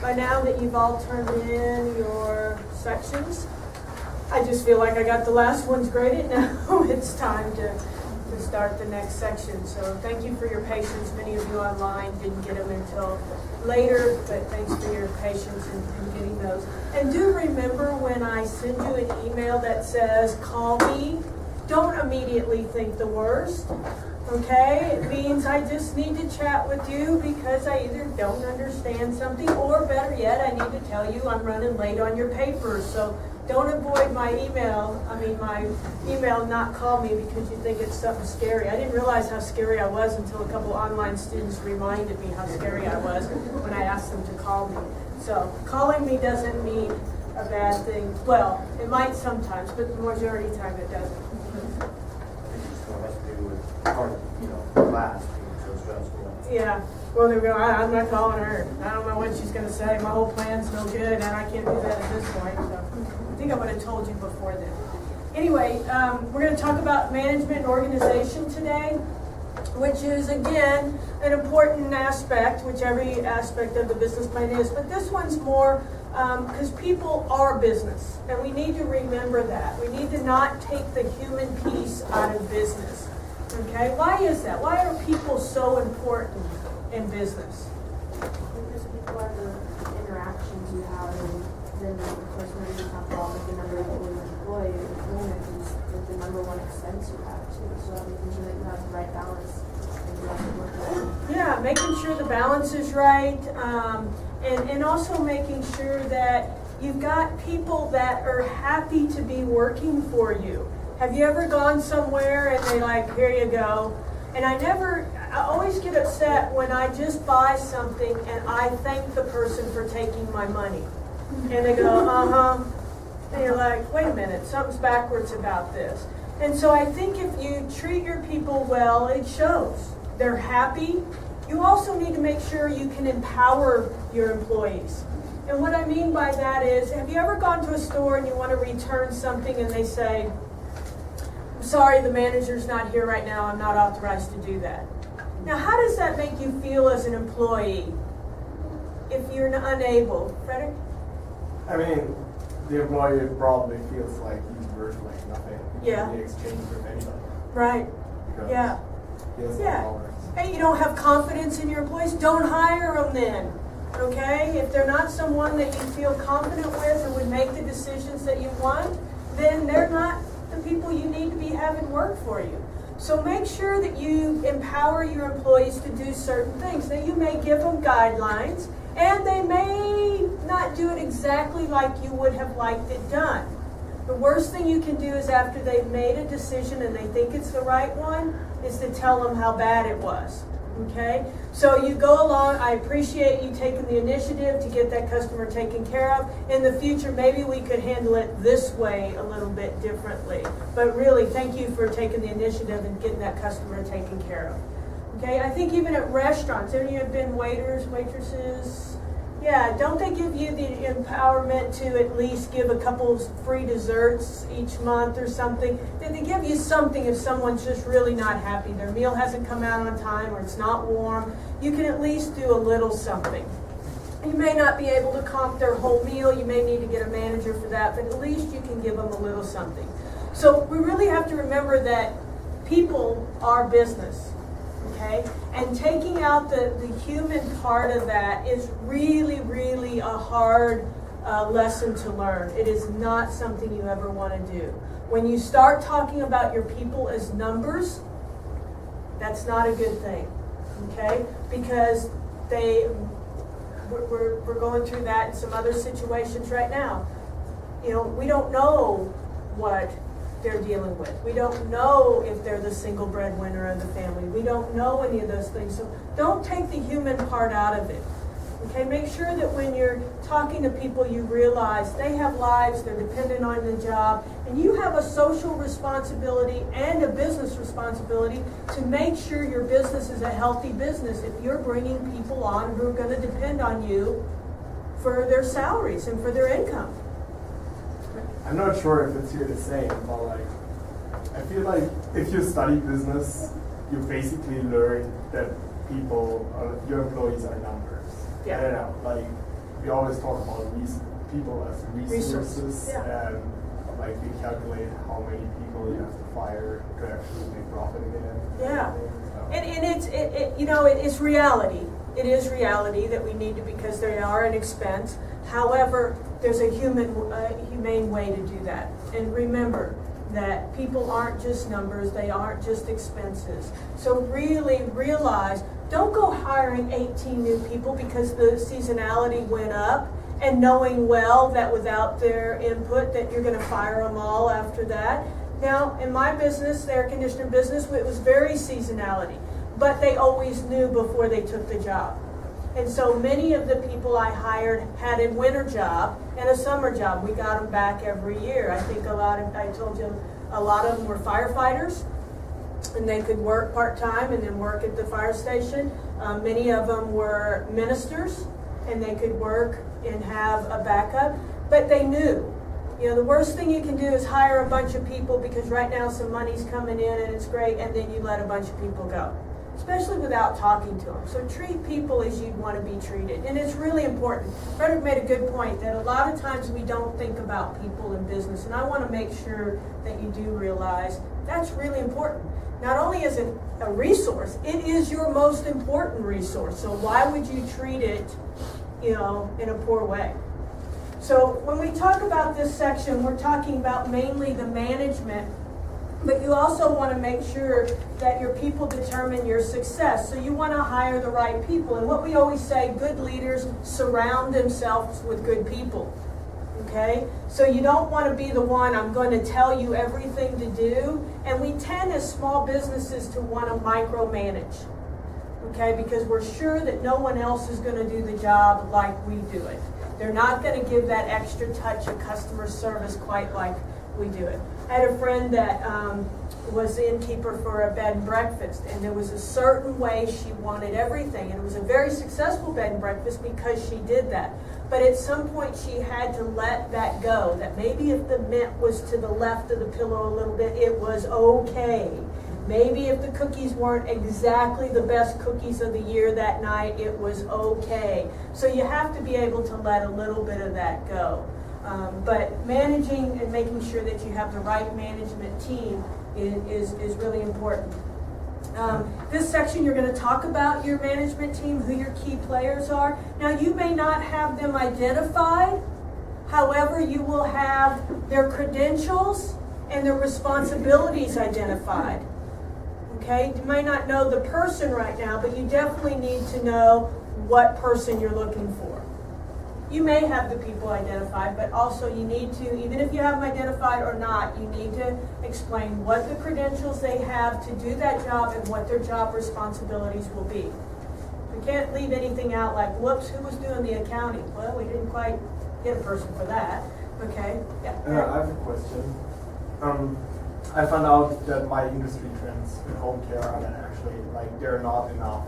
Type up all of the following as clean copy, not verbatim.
by now that you've all turned in your sections. I just feel like I got the last ones graded. Now it's time to start the next section. So thank you for your patience. Many of you online didn't get them until later, but thanks for your patience in getting those. And do remember, when I send you an email that says, call me, don't immediately think the worst. Okay? It means I just need to chat with you because I either don't understand something, or better yet, I need to tell you I'm running late on your papers. So don't avoid my email, not call me because you think it's something scary. I didn't realize how scary I was until a couple online students reminded me how scary I was when I asked them to call me. So calling me doesn't mean a bad thing. Well, it might sometimes, but the majority of the time it doesn't. Class being so stressful. Yeah. Well, they're going, I'm not calling her. I don't know what she's going to say. My whole plan's no good, and I can't do that at this point. So I think I would have told you before then. Anyway, we're going to talk about management and organization today, which is, again, an important aspect, which every aspect of the business plan is. But this one's more because people are business, and we need to remember that. We need to not take the human piece out of business. Okay? Why is that? Why are people so important in business? Because people are the interactions you have, and then of course when you talk about like the number of people you employ, employment is like the number one expense you have too. So making sure that you have the right balance and you have to work with. Yeah, making sure the balance is right, and also making sure that you've got people that are happy to be working for you. Have you ever gone somewhere and they like, here you go? And I always get upset when I just buy something and I thank the person for taking my money. And they go, uh-huh. And you're like, wait a minute, something's backwards about this. And so I think if you treat your people well, it shows. They're happy. You also need to make sure you can empower your employees. And what I mean by that is, have you ever gone to a store and you want to return something and they say, sorry, the manager's not here right now, I'm not authorized to do that. Now, how does that make you feel as an employee if you're unable? Frederick? I mean, the employee probably feels like he's worth like nothing. Yeah. In the exchange with anybody. Right. Because Yeah. he has Yeah. dollars. Hey, you don't have confidence in your employees? Don't hire them then. Okay? If they're not someone that you feel confident with or would make the decisions that you want, then they're not the people you need to be having work for you. So make sure that you empower your employees to do certain things. Now, you may give them guidelines, and they may not do it exactly like you would have liked it done. The worst thing you can do is, after they've made a decision and they think it's the right one, is to tell them how bad it was. Okay? So you go along. I appreciate you taking the initiative to get that customer taken care of. In the future, maybe we could handle it this way a little bit differently. But really, thank you for taking the initiative and getting that customer taken care of. Okay? I think even at restaurants, any of you have been waiters, waitresses? Yeah, don't they give you the empowerment to at least give a couple free desserts each month or something? They give you something if someone's just really not happy. Their meal hasn't come out on time or it's not warm. You can at least do a little something. You may not be able to comp their whole meal. You may need to get a manager for that, but at least you can give them a little something. So we really have to remember that people are business. Okay? And taking out the human part of that is really, really a hard lesson to learn. It is not something you ever want to do. When you start talking about your people as numbers, that's not a good thing. Okay? Because we're going through that in some other situations right now. You know, we don't know what they're dealing with. We don't know if they're the single breadwinner of the family. We don't know any of those things. So don't take the human part out of it. Okay, make sure that when you're talking to people, you realize they have lives, they're dependent on the job, and you have a social responsibility and a business responsibility to make sure your business is a healthy business if you're bringing people on who are going to depend on you for their salaries and for their income. I'm not sure if it's here to say, but like, I feel like if you study business, you basically learn that people, your employees are numbers. Yeah. I don't know, like, we always talk about people as resources, yeah. and like we calculate how many people you have to fire to actually make profit again. Yeah. So. And it's reality. It is reality that we need to, because they are an expense. However, there's a humane way to do that. And remember that people aren't just numbers, they aren't just expenses. So really realize, don't go hiring 18 new people because the seasonality went up, and knowing well that without their input that you're going to fire them all after that. Now, in my business, the air conditioner business, it was very seasonality, but they always knew before they took the job. And so many of the people I hired had a winter job and a summer job. We got them back every year. I think I told you, a lot of them were firefighters, and they could work part-time and then work at the fire station. Many of them were ministers, and they could work and have a backup, but they knew. The worst thing you can do is hire a bunch of people because right now some money's coming in and it's great, and then you let a bunch of people go, especially without talking to them. So treat people as you'd want to be treated, and it's really important. Frederick made a good point that a lot of times we don't think about people in business, and I want to make sure that you do realize that's really important. Not only is it a resource, it is your most important resource. So why would you treat it, in a poor way? So when we talk about this section, we're talking about mainly the management, but you also want to make sure that your people determine your success. So you want to hire the right people. And what we always say, good leaders surround themselves with good people. Okay? So you don't want to be the one, I'm going to tell you everything to do. And we tend as small businesses to want to micromanage. Okay? Because we're sure that no one else is going to do the job like we do it. They're not going to give that extra touch of customer service quite like we do it. I had a friend that was the innkeeper for a bed and breakfast, and there was a certain way she wanted everything, and it was a very successful bed and breakfast because she did that. But at some point she had to let that go, that maybe if the mint was to the left of the pillow a little bit, it was okay. Maybe if the cookies weren't exactly the best cookies of the year that night, it was okay. So you have to be able to let a little bit of that go. But managing and making sure that you have the right management team is really important. This section, you're going to talk about your management team, who your key players are. Now, you may not have them identified. However, you will have their credentials and their responsibilities identified. Okay? You may not know the person right now, but you definitely need to know what person you're looking for. You may have the people identified, but also you need to, even if you have them identified or not, you need to explain what the credentials they have to do that job and what their job responsibilities will be. We can't leave anything out like, whoops, who was doing the accounting? Well, we didn't quite get a person for that. Okay? Yeah. I have a question. I found out that my industry trends in home care are that actually, there are not enough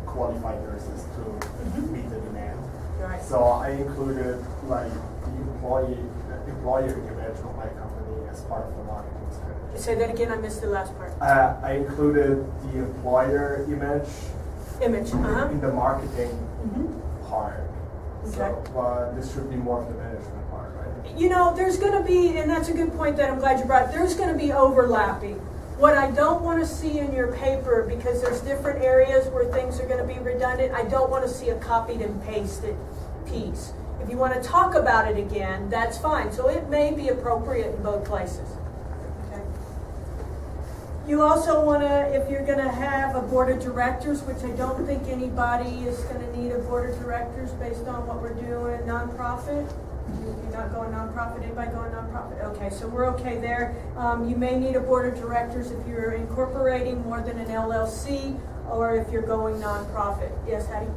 qualified nurses to meet the demand. Right. So I included the employer image of my company as part of the marketing strategy. Say that again, I missed the last part. I included the employer image in the marketing part. Okay. So this should be more of the management part, right? There's going to be, and that's a good point that I'm glad you brought, there's going to be overlapping. What I don't want to see in your paper, because there's different areas where things are going to be redundant, I don't want to see a copied and pasted piece. If you want to talk about it again, that's fine. So it may be appropriate in both places. Okay. You also want to, if you're going to have a board of directors, which I don't think anybody is going to need a board of directors based on what we're doing, nonprofit. You're not going nonprofit? Anybody going nonprofit? Okay, so we're okay there. You may need a board of directors if you're incorporating more than an LLC, or if you're going nonprofit. Yes, Hattie?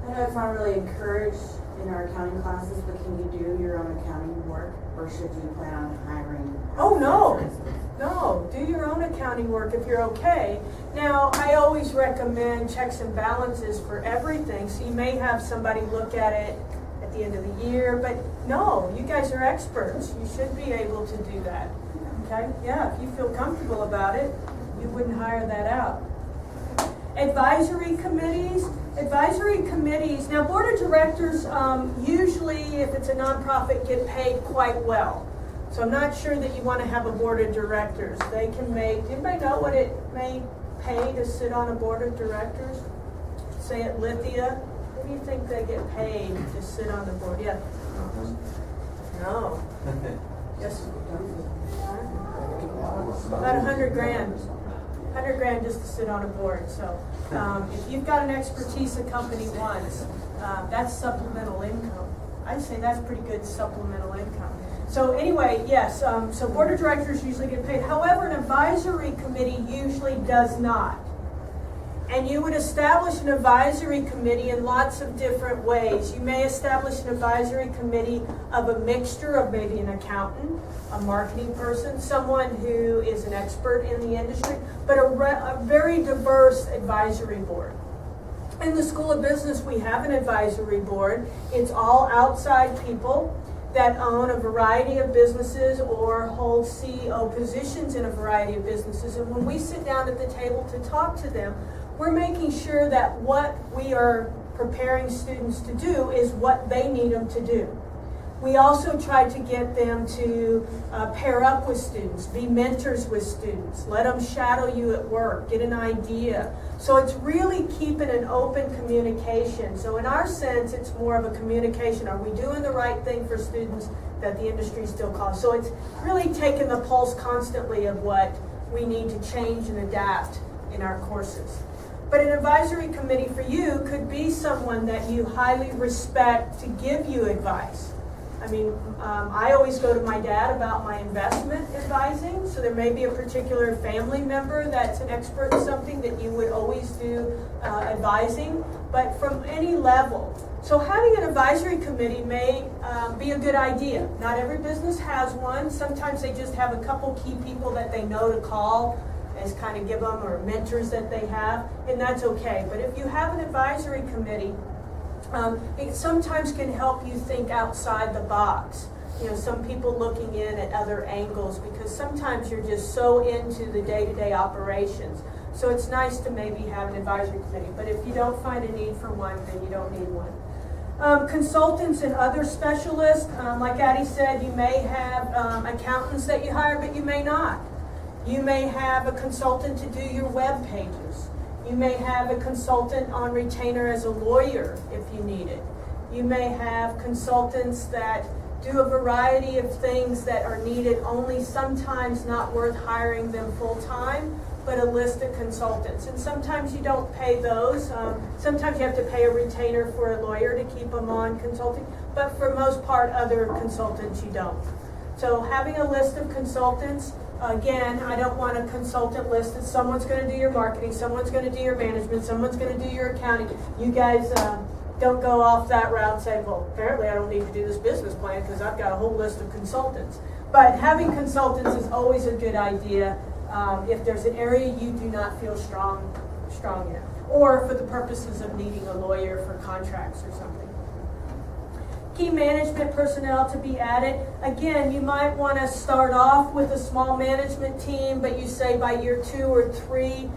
I know it's not really encouraged in our accounting classes, but can you do your own accounting work, or should you plan on hiring? Oh, no. No, do your own accounting work if you're okay. Now, I always recommend checks and balances for everything, so you may have somebody look at it at the end of the year, but no, you guys are experts. You should be able to do that. Okay? Yeah, if you feel comfortable about it, you wouldn't hire that out. Advisory committees. Now board of directors, usually if it's a nonprofit, get paid quite well. So I'm not sure that you want to have a board of directors. They can make, anybody know what it may pay to sit on a board of directors? Say at Lithia, what do you think they get paid to sit on the board? Yeah. No. Yes. About 100 grand. 100 grand just to sit on a board. So if you've got an expertise a company wants, that's supplemental income. I'd say that's pretty good supplemental income. So anyway, yes, so board of directors usually get paid. However, an advisory committee usually does not. And you would establish an advisory committee in lots of different ways. You may establish an advisory committee of a mixture of maybe an accountant, a marketing person, someone who is an expert in the industry, but a very diverse advisory board. In the School of Business, we have an advisory board. It's all outside people that own a variety of businesses or hold CEO positions in a variety of businesses. And when we sit down at the table to talk to them, we're making sure that what we are preparing students to do is what they need them to do. We also try to get them to pair up with students, be mentors with students, let them shadow you at work, get an idea. So it's really keeping an open communication. So in our sense, it's more of a communication. Are we doing the right thing for students that the industry still calls? So it's really taking the pulse constantly of what we need to change and adapt in our courses. But an advisory committee for you could be someone that you highly respect to give you advice. I mean, I always go to my dad about my investment advising, so there may be a particular family member that's an expert in something that you would always do advising, but from any level. So having an advisory committee may be a good idea. Not every business has one. Sometimes they just have a couple key people that they know to call as kind of give them, or mentors that they have, and that's okay. But if you have an advisory committee, it sometimes can help you think outside the box. You know, some people looking in at other angles, because sometimes you're just so into the day-to-day operations. So it's nice to maybe have an advisory committee. But if you don't find a need for one, then you don't need one. Consultants and other specialists, like Addie said, you may have accountants that you hire, but you may not. You may have a consultant to do your web pages. You may have a consultant on retainer as a lawyer if you need it. You may have consultants that do a variety of things that are needed, only sometimes not worth hiring them full time, but a list of consultants. And sometimes you don't pay those. Sometimes you have to pay a retainer for a lawyer to keep them on consulting, but for most part, other consultants you don't. So having a list of consultants, again, I don't want a consultant list that someone's going to do your marketing, someone's going to do your management, someone's going to do your accounting. You guys don't go off that route and say, well, apparently I don't need to do this business plan because I've got a whole list of consultants. But having consultants is always a good idea if there's an area you do not feel strong in, or for the purposes of needing a lawyer for contracts or something. Key management personnel to be added. Again, you might want to start off with a small management team, but you say by year 2 or 3,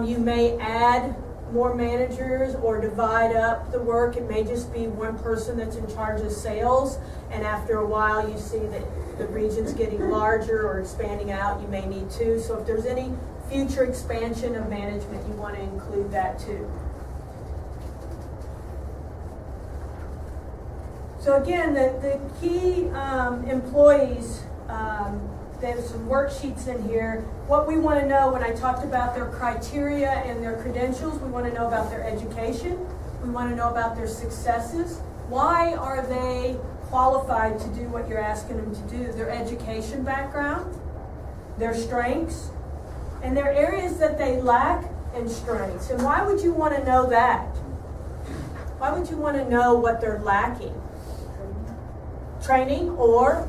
you may add more managers or divide up the work. It may just be one person that's in charge of sales, and after a while you see that the region's getting larger or expanding out, you may need 2. So if there's any future expansion of management, you want to include that too. So again, the key employees, there's some worksheets in here. What we want to know, when I talked about their criteria and their credentials, we want to know about their education. We want to know about their successes. Why are they qualified to do what you're asking them to do? Their education background, their strengths, and their areas that they lack and strengths. And why would you want to know that? Why would you want to know what they're lacking? Training, or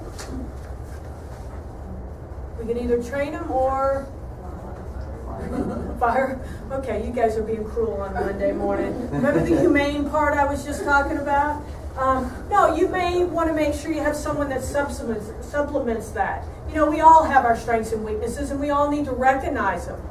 we can either train them or fire. Okay, you guys are being cruel on Monday morning. Remember the humane part I was just talking about? No, you may want to make sure you have someone that supplements that. You know, we all have our strengths and weaknesses, and we all need to recognize them.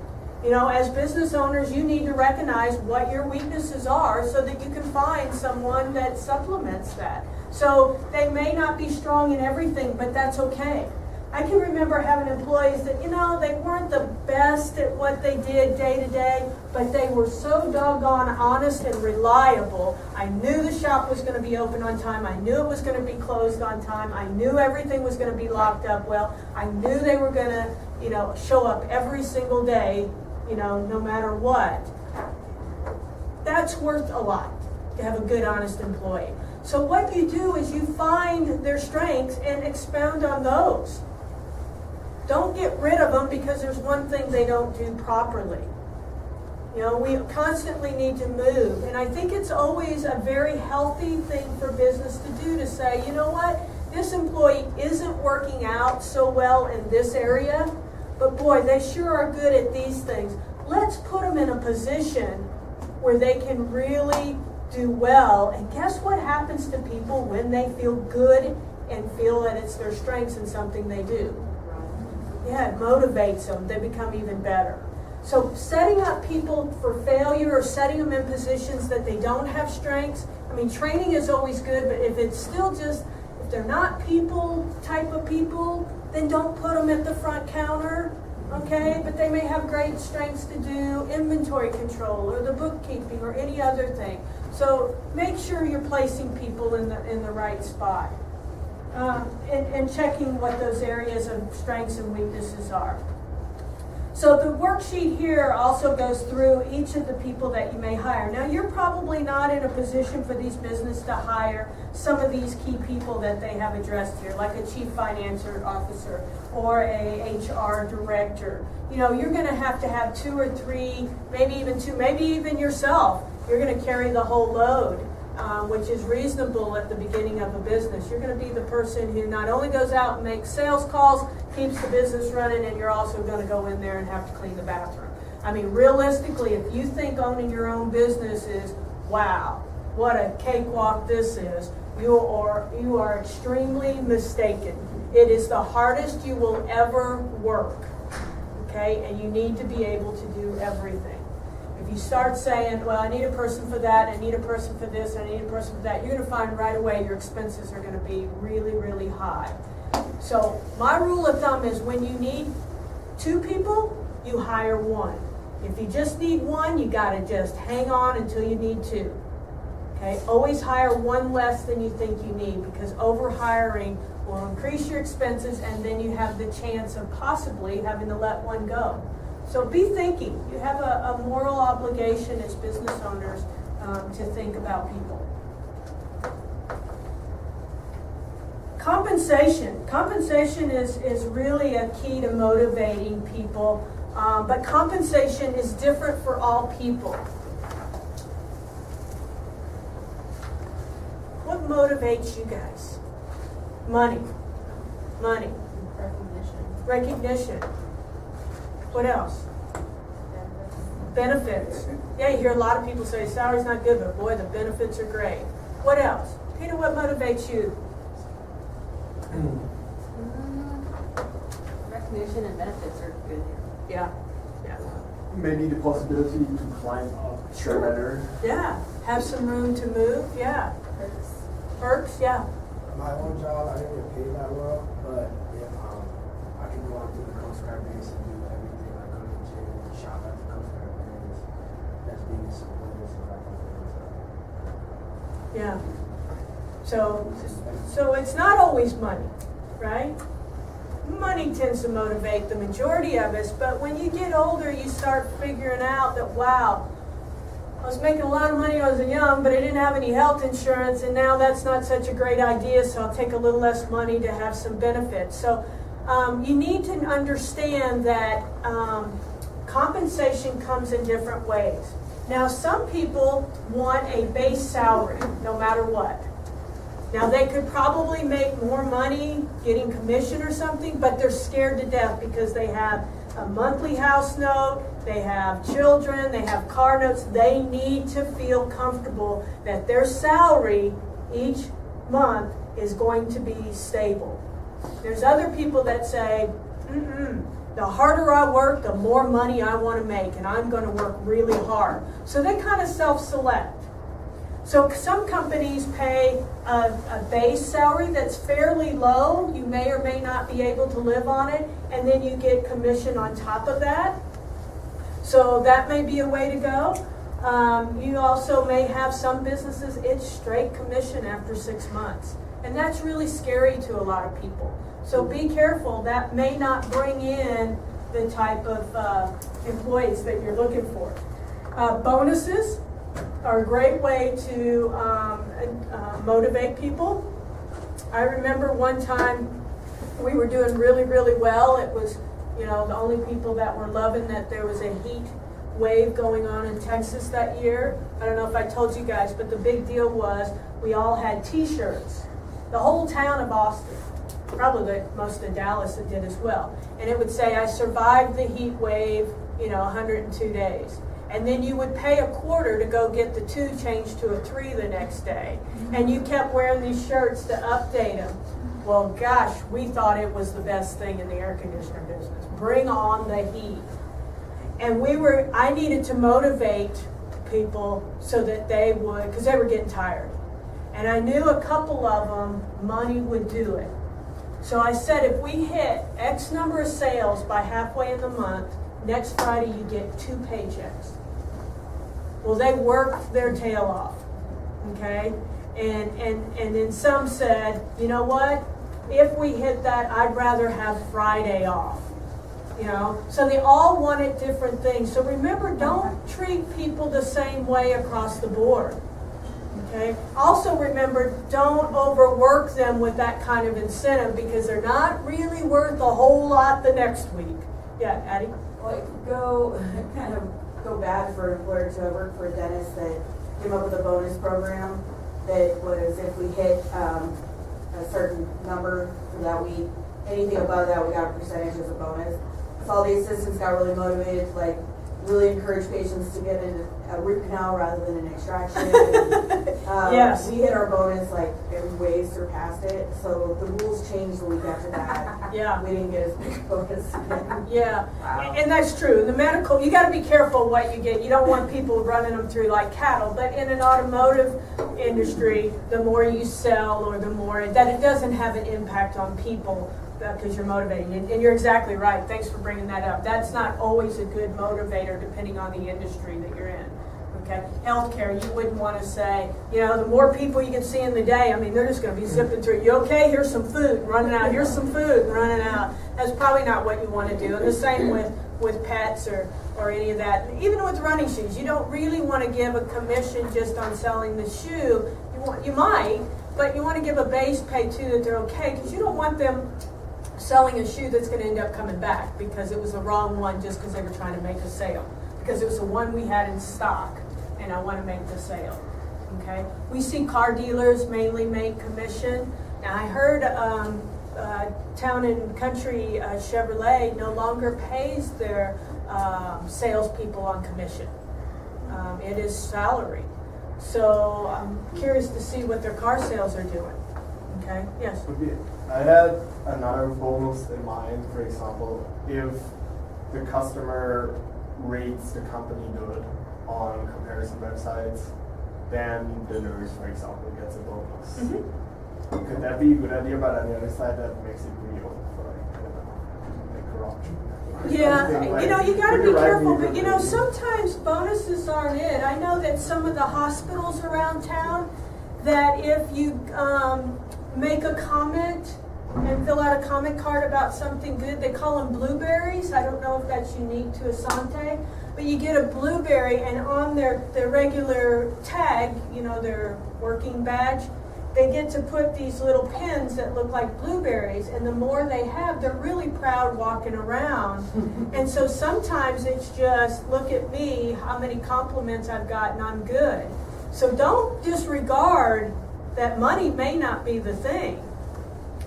You know, as business owners, you need to recognize what your weaknesses are so that you can find someone that supplements that. So they may not be strong in everything, but that's okay. I can remember having employees that, you know, they weren't the best at what they did day to day, but they were so doggone honest and reliable. I knew the shop was going to be open on time. I knew it was going to be closed on time. I knew everything was going to be locked up well. I knew they were going to, you know, show up every single day, you know, no matter what. That's worth a lot to have a good, honest employee. So what you do is you find their strengths and expound on those. Don't get rid of them because there's one thing they don't do properly. You know, we constantly need to move. And I think it's always a very healthy thing for business to do, to say, you know what, this employee isn't working out so well in this area, but boy, they sure are good at these things. Let's put them in a position where they can really do well. And guess what happens to people when they feel good and feel that it's their strengths in something they do? Yeah, it motivates them. They become even better. So setting up people for failure or setting them in positions that they don't have strengths, I mean, training is always good, but if it's still just, if they're not people, type of people, then don't put them at the front counter, okay? But they may have great strengths to do inventory control or the bookkeeping or any other thing. So make sure you're placing people in the right spot. And checking what those areas of strengths and weaknesses are. So the worksheet here also goes through each of the people that you may hire. Now, you're probably not in a position for these businesses to hire some of these key people that they have addressed here, like a chief finance officer or a HR director. You know, you're going to have 2 or 3, maybe even 2, maybe even yourself. You're going to carry the whole load. Which is reasonable at the beginning of a business. You're going to be the person who not only goes out and makes sales calls, keeps the business running, and you're also going to go in there and have to clean the bathroom. I mean, realistically, if you think owning your own business is, wow, what a cakewalk this is, you are extremely mistaken. It is the hardest you will ever work, okay? And you need to be able to do everything. If you start saying, well, I need a person for that, I need a person for this, I need a person for that, you're going to find right away your expenses are going to be really, really high. So my rule of thumb is when you need 2 people, you hire 1. If you just need 1, you got to just hang on until you need 2. Okay? Always hire 1 less than you think you need, because overhiring will increase your expenses, and then you have the chance of possibly having to let 1 go. So be thinking. You have a moral obligation as business owners to think about people. Compensation. Compensation is really a key to motivating people, but compensation is different for all people. What motivates you guys? Money. Money. Recognition. What else? Benefits. Yeah, you hear a lot of people say salary's not good, but boy, the benefits are great. What else? Peter, what motivates you? Recognition and benefits are good here. Yeah. Yeah. Maybe the possibility to climb up the ladder. Yeah. Have some room to move. Yeah. Perks. Yeah. My own job, I didn't get paid that well, but if I can go out to the Coast Guard base and do everything I go to the gym and shop at the Coast Guard base, that's being supported, so I can do it. Yeah. So it's not always money, right? Money tends to motivate the majority of us, but when you get older, you start figuring out that, wow, I was making a lot of money when I was young, but I didn't have any health insurance, and now that's not such a great idea, so I'll take a little less money to have some benefits. So you need to understand that compensation comes in different ways. Now, some people want a base salary, no matter what. Now, they could probably make more money getting commission or something, but they're scared to death because they have a monthly house note, they have children, they have car notes. They need to feel comfortable that their salary each month is going to be stable. There's other people that say, The harder I work, the more money I want to make, and I'm going to work really hard. So they kind of self-select. So some companies pay a base salary that's fairly low. You may or may not be able to live on it, and then you get commission on top of that. So that may be a way to go. You also may have some businesses, it's straight commission after 6 months. And that's really scary to a lot of people. So be careful, that may not bring in the type of employees that you're looking for. Bonuses are a great way to motivate people. I remember one time we were doing really, really well. It was, the only people that were loving that there was a heat wave going on in Texas that year. I don't know if I told you guys, but the big deal was we all had t-shirts. The whole town of Austin, probably most of Dallas did as well. And it would say, I survived the heat wave, 102 days. And then you would pay a quarter to go get the 2 changed to a 3 the next day. And you kept wearing these shirts to update them. Well, gosh, we thought it was the best thing in the air conditioner business. Bring on the heat. And I needed to motivate people so that they would, because they were getting tired. And I knew a couple of them, money would do it. So I said, if we hit X number of sales by halfway in the month, next Friday you get 2 paychecks. Well, they worked their tail off, okay? And then some said, you know what? If we hit that, I'd rather have Friday off. So they all wanted different things. So remember, don't treat people the same way across the board. Okay. Also remember, don't overwork them with that kind of incentive because they're not really worth a whole lot the next week. Yeah, Addie? Well, it could go bad for an employer to work for a dentist that came up with a bonus program that was if we hit a certain number for that week, anything above that we got a percentage as a bonus. So all the assistants got really motivated to really encourage patients to get in a root canal rather than an extraction. Yes. We hit our bonus and way surpassed it. So the rules changed the week after that. Yeah. We didn't get as big a bonus again. Yeah, Wow. and that's true. The medical, you got to be careful what you get. You don't want people running them through like cattle. But in an automotive industry, the more you sell or the more that it doesn't have an impact on people because you're motivating. And you're exactly right. Thanks for bringing that up. That's not always a good motivator depending on the industry that you're in. Okay, healthcare, you wouldn't want to say, the more people you can see in the day, they're just going to be zipping through. You okay? Here's some food, running out. Here's some food, running out. That's probably not what you want to do. And the same with pets or any of that. Even with running shoes, you don't really want to give a commission just on selling the shoe. You might, but you want to give a base pay too that they're okay because you don't want them selling a shoe that's going to end up coming back because it was the wrong one just because they were trying to make a sale. Because it was the one we had in stock, and I want to make the sale. Okay? We see car dealers mainly make commission. Now I heard Town and Country Chevrolet no longer pays their salespeople on commission. It is salary. So I'm curious to see what their car sales are doing. Okay? Yes? I had another bonus in mind, for example, if the customer rates the company good on comparison websites, then the nurse, for example, gets a bonus. Mm-hmm. Could that be a good idea? But on the other side, that makes it real for corruption. Yeah, you got to be careful, but sometimes bonuses aren't it. I know that some of the hospitals around town, that if you make a comment and fill out a comment card about something good, they call them blueberries. I don't know if that's unique to Asante, but you get a blueberry and on their regular tag, their working badge, they get to put these little pins that look like blueberries, and the more they have, they're really proud walking around. And so sometimes it's just, look at me, how many compliments I've gotten, I'm good. So don't disregard that money may not be the thing.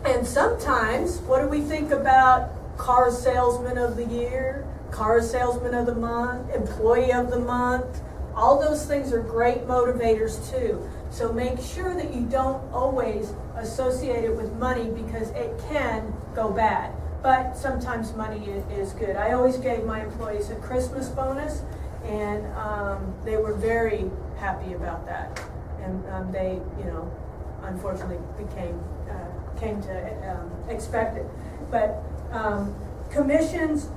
And sometimes, what do we think about car salesman of the year, car salesman of the month, employee of the month? All those things are great motivators too. So make sure that you don't always associate it with money because it can go bad. but sometimes money is good. I always gave my employees a Christmas bonus, and they were very happy about that. And they, unfortunately came to expect it. But commissions,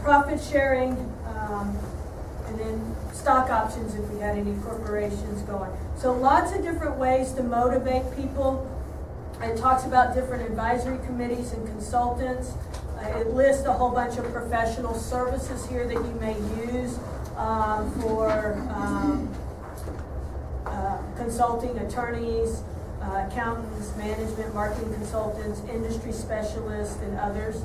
profit sharing, and then stock options if we had any corporations going. So lots of different ways to motivate people. It talks about different advisory committees and consultants. It lists a whole bunch of professional services here that you may use for consulting, attorneys, accountants, management, marketing consultants, industry specialists, and others.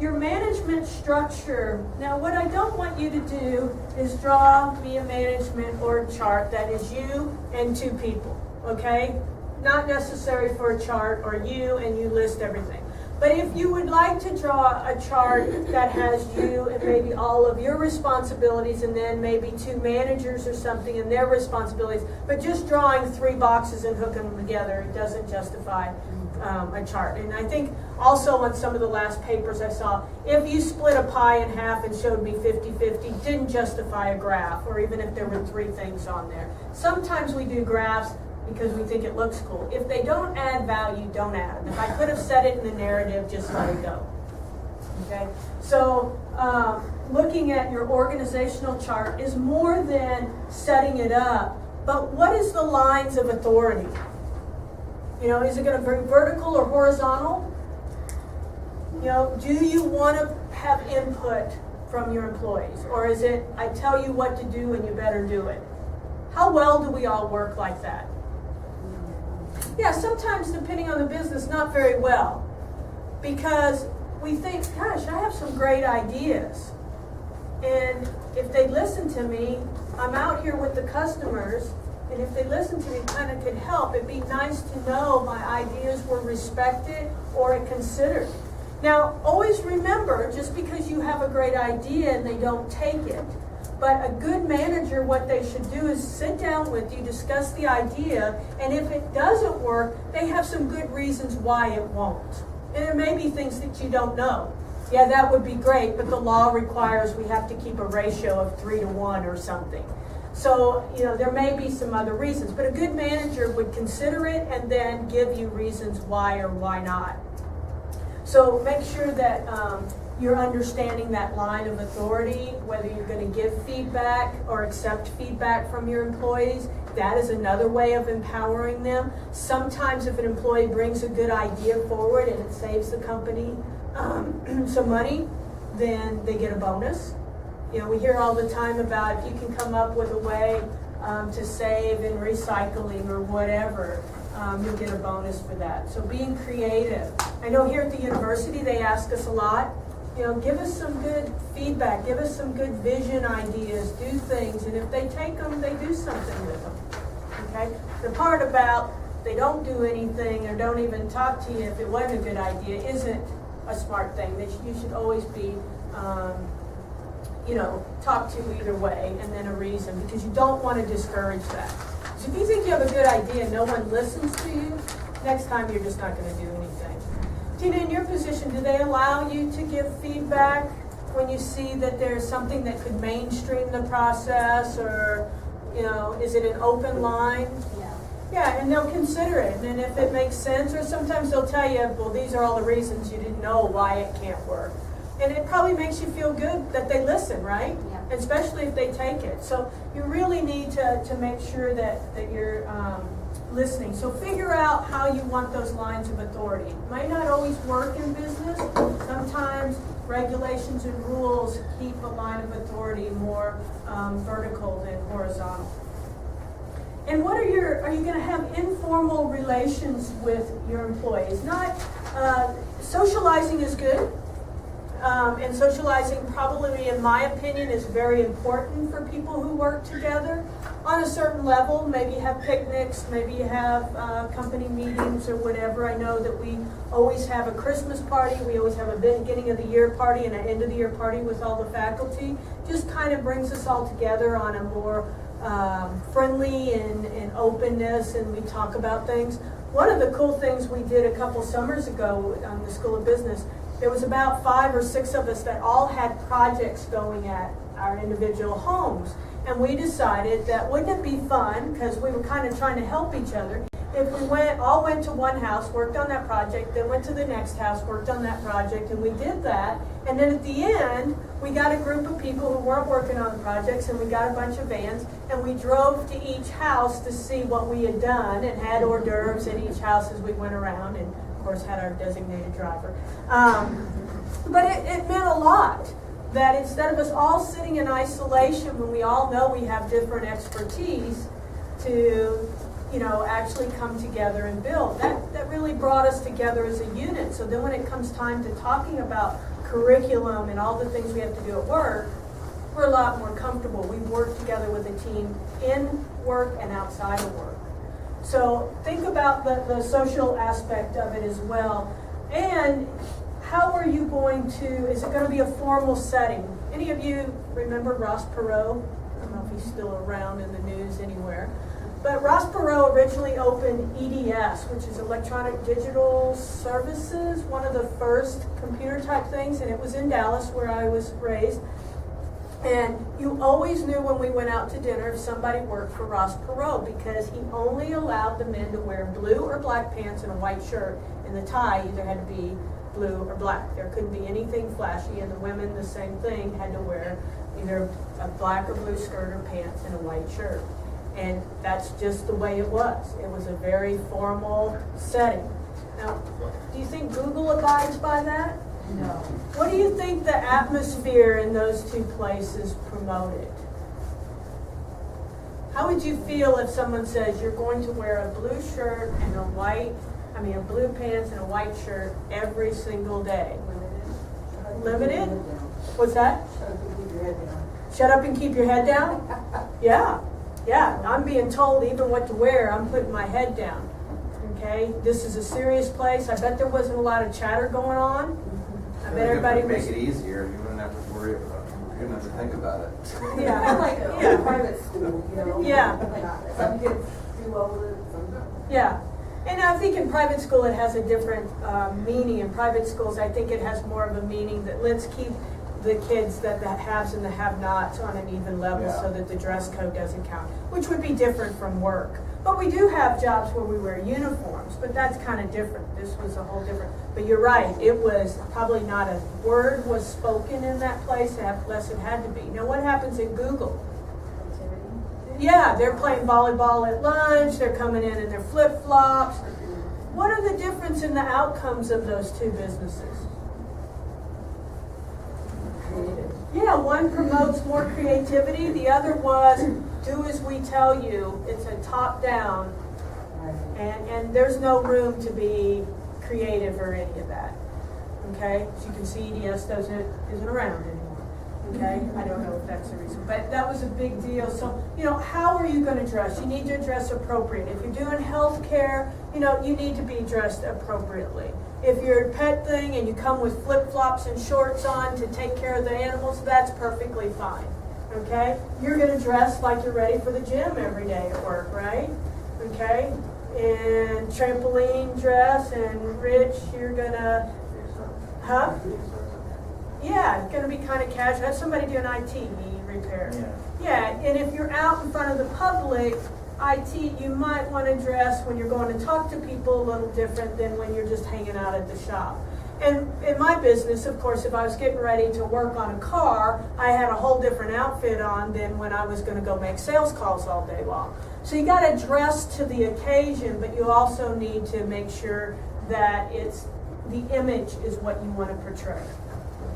Your management structure. Now, what I don't want you to do is draw me a management org chart that is you and two people, okay? Not necessary for a chart, or you and you list everything. But if you would like to draw a chart that has you and maybe all of your responsibilities, and then maybe two managers or something and their responsibilities, but just drawing 3 boxes and hooking them together, it doesn't justify a chart. And I think also on some of the last papers I saw, if you split a pie in half and showed me 50-50, didn't justify a graph, or even if there were 3 things on there. Sometimes we do graphs because we think it looks cool. If they don't add value, don't add them. If I could have said it in the narrative, just let it go. Okay? So looking at your organizational chart is more than setting it up, but what is the lines of authority? Is it going to be vertical or horizontal? Do you want to have input from your employees? Or is it, I tell you what to do and you better do it? How well do we all work like that? Yeah, sometimes depending on the business, not very well. Because we think, gosh, I have some great ideas. And if they listen to me, I'm out here with the customers, and if they listen to me, kind of could help. It'd be nice to know my ideas were respected or considered. Now, always remember, just because you have a great idea and they don't take it, but a good manager, what they should do is sit down with you, discuss the idea, and if it doesn't work, they have some good reasons why it won't. And there may be things that you don't know. Yeah, that would be great, but the law requires we have to keep a ratio of 3-to-1 or something. So, there may be some other reasons, but a good manager would consider it and then give you reasons why or why not. So make sure that you're understanding that line of authority, whether you're going to give feedback or accept feedback from your employees. That is another way of empowering them. Sometimes if an employee brings a good idea forward and it saves the company some money, then they get a bonus. We hear all the time about if you can come up with a way to save in recycling or whatever, you'll get a bonus for that. So being creative. I know here at the university they ask us a lot, give us some good feedback, give us some good vision ideas, do things, and if they take them, they do something with them. Okay? The part about they don't do anything or don't even talk to you if it wasn't a good idea isn't a smart thing. You should always be talk to either way, and then a reason, because you don't want to discourage that. So if you think you have a good idea and no one listens to you, next time you're just not going to do anything. Tina, in your position, do they allow you to give feedback when you see that there's something that could mainstream the process, or, is it an open line? Yeah. Yeah, and they'll consider it, and then if it makes sense, or sometimes they'll tell you, well, these are all the reasons you didn't know why it can't work. And it probably makes you feel good that they listen, right? Yeah. Especially if they take it. So you really need to make sure that you're listening. So figure out how you want those lines of authority. It might not always work in business. Sometimes regulations and rules keep a line of authority more vertical than horizontal. And are you going to have informal relations with your employees? Not, socializing is good. And socializing probably, in my opinion, is very important for people who work together on a certain level. Maybe you have picnics, maybe you have company meetings or whatever. I know that we always have a Christmas party. We always have a beginning of the year party and an end of the year party with all the faculty. Just kind of brings us all together on a more friendly and openness, and we talk about things. One of the cool things we did a couple summers ago on the School of Business, there was about 5 or 6 of us that all had projects going at our individual homes. And we decided that wouldn't it be fun, because we were kind of trying to help each other, if we all went to one house, worked on that project, then went to the next house, worked on that project, and we did that. And then at the end, we got a group of people who weren't working on the projects, and we got a bunch of vans, and we drove to each house to see what we had done, and had hors d'oeuvres at each house as we went around, and of course had our designated driver. But it meant a lot. That instead of us all sitting in isolation when we all know we have different expertise, to actually come together and build. That really brought us together as a unit. So then when it comes time to talking about curriculum and all the things we have to do at work, we're a lot more comfortable. We work together with a team in work and outside of work. So think about the social aspect of it as well. And how are you going to, is it going to be a formal setting? Any of you remember Ross Perot? I don't know if he's still around in the news anywhere. But Ross Perot originally opened EDS, which is Electronic Digital Services, one of the first computer type things, and it was in Dallas where I was raised. And you always knew when we went out to dinner if somebody worked for Ross Perot, because he only allowed the men to wear blue or black pants and a white shirt, and the tie either had to be blue or black. There couldn't be anything flashy, and the women, the same thing, had to wear either a black or blue skirt or pants and a white shirt. And that's just the way it was. It was a very formal setting. Now, do you think Google abides by that? No. What do you think the atmosphere in those two places promoted? How would you feel if someone says you're going to wear a blue shirt and a blue pants and a white shirt every single day? Limited? What's that? Shut up and keep your head down? Yeah. Yeah, I'm being told even what to wear, I'm putting my head down. Okay, this is a serious place. I bet there wasn't a lot of chatter going on. I bet everybody was. Make it easier. You wouldn't have to worry about it. You wouldn't have to think about it. Yeah, Kind of like a private school, Yeah. Like some kids do well with it, some don't. Yeah, and I think in private school it has a different meaning. In private schools, I think it has more of a meaning that let's keep the kids the haves and the have-nots on an even level, Yeah. so that the dress code doesn't count, which would be different from work. But we do have jobs where we wear uniforms, but that's kind of different. This was a whole different, but you're right, it was probably not a word was spoken in that place unless it had to be. Now what happens at Google? Yeah, they're playing volleyball at lunch, they're coming in their flip-flops. What are the difference in the outcomes of those two businesses? Yeah, one promotes more creativity. The other was do as we tell you. It's a top down, and there's no room to be creative or any of that. Okay, as you can see, EDS isn't around anymore. Okay, I don't know if that's the reason, but that was a big deal. So how are you going to dress? You need to dress appropriate. If you're doing healthcare, you need to be dressed appropriately. If you're a pet thing and you come with flip-flops and shorts on to take care of the animals, that's perfectly fine, okay? You're going to dress like you're ready for the gym every day at work, right? Okay? And trampoline dress, and Rich, you're going to, huh? Yeah, it's going to be kind of casual. Have somebody do an IT repair. Yeah, and if you're out in front of the public, IT, you might want to dress when you're going to talk to people a little different than when you're just hanging out at the shop. And in my business, of course, if I was getting ready to work on a car, I had a whole different outfit on than when I was going to go make sales calls all day long. So you got to dress to the occasion, but you also need to make sure that the image is what you want to portray.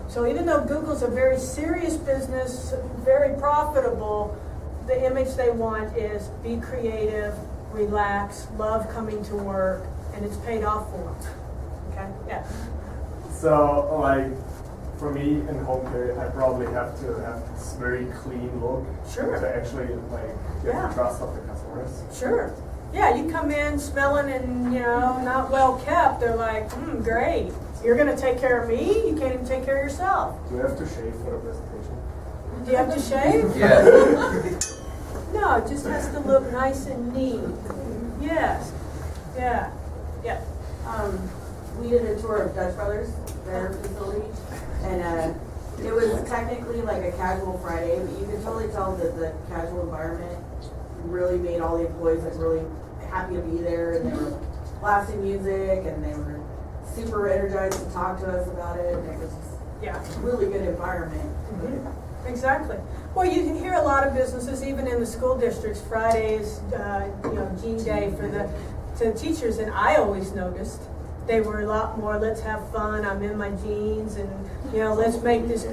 So even though Google's a very serious business, very profitable, the image they want is be creative, relax, love coming to work, and it's paid off for them. Okay? Yeah. So, for me in home care, I probably have to have this very clean look Sure. to actually get Yeah. the trust of the customers. Sure. Yeah, you come in smelling and, not well kept, they're like, great. You're going to take care of me? You can't even take care of yourself. Do you have to shave for the presentation? Do you have to shave? Yeah. No, it just has to look nice and neat. Yes, yeah, yeah. We did a tour of Dutch Brothers, their facility, and it was technically like a casual Friday, but you could totally tell that the casual environment really made all the employees like really happy to be there, and they were blasting music, and they were super energized to talk to us about it, and it was just a really good environment. Mm-hmm. Exactly. Well, you can hear a lot of businesses, even in the school districts, Fridays, Jean Day for the teachers, and I always noticed they were a lot more, let's have fun, I'm in my jeans, and, let's make this,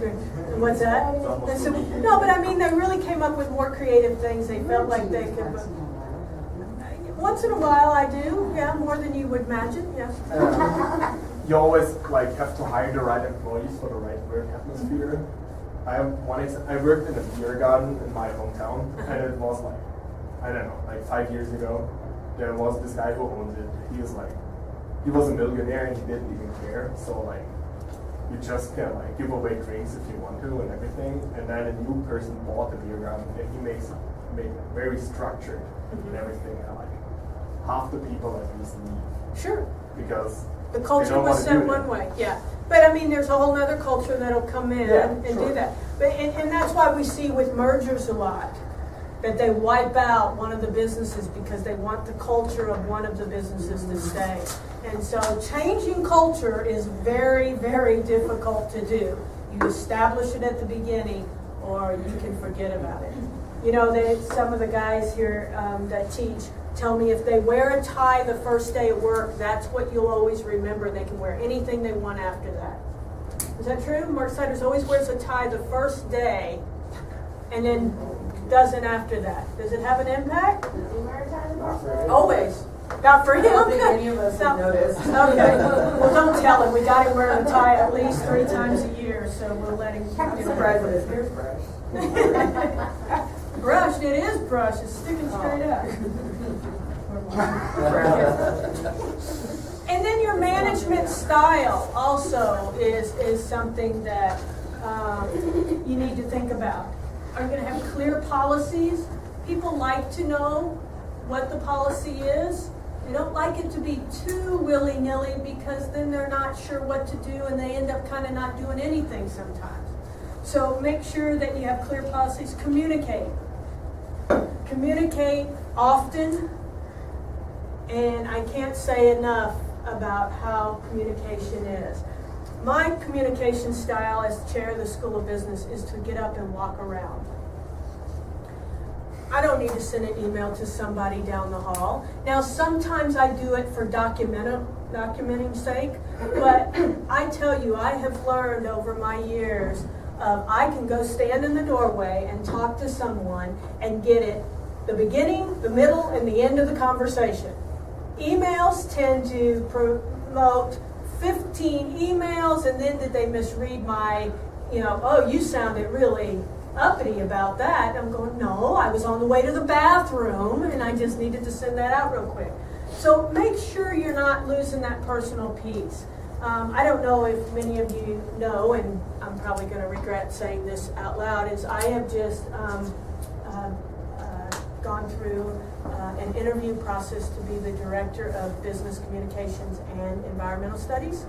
what's that? And so, no, but I mean, they really came up with more creative things. They felt like they could, once in a while I do, more than you would imagine, You always have to hire the right employees for the right work atmosphere. I have I worked in a beer garden in my hometown, and it was 5 years ago. There was this guy who owned it. He was a millionaire and he didn't even care. So you just can give away drinks if you want to and everything. And then a new person bought the beer garden, and he made it very structured and everything. And half the people at least leave. Sure. Because the culture was set one way, But I mean, there's a whole other culture that'll come in and do that. But and that's why we see with mergers a lot that they wipe out one of the businesses because they want the culture of one of the businesses to stay. And so changing culture is very, very difficult to do. You establish it at the beginning, or you can forget about it. Some of the guys here that teach tell me if they wear a tie the first day at work, that's what you'll always remember. They can wear anything they want after that. Is that true? Mark Siders always wears a tie the first day and then doesn't after that. Does it have an impact? Does he wear a tie? Always. Not for him. I don't think any of us have noticed. Okay. Well, don't tell him. We got him wearing a tie at least 3 times a year, so we'll let him. I'm surprised with his hair's brushed. Brushed. It is brushed. It's sticking straight up. And then your management style also is something that you need to think about. Are you going to have clear policies? People like to know what the policy is. They don't like it to be too willy-nilly because then they're not sure what to do and they end up kind of not doing anything sometimes. So make sure that you have clear policies. Communicate. Communicate often. And I can't say enough about how communication is. My communication style as chair of the School of Business is to get up and walk around. I don't need to send an email to somebody down the hall. Now, sometimes I do it for documenting sake, but I tell you, I have learned over my years, I can go stand in the doorway and talk to someone and get it the beginning, the middle, and the end of the conversation. Emails tend to promote 15 emails, and then did they misread my, oh, you sounded really uppity about that. I'm going, no, I was on the way to the bathroom, and I just needed to send that out real quick. So make sure you're not losing that personal piece. I don't know if many of you know, and I'm probably going to regret saying this out loud, is I have just gone through an interview process to be the Director of Business Communications and Environmental Studies.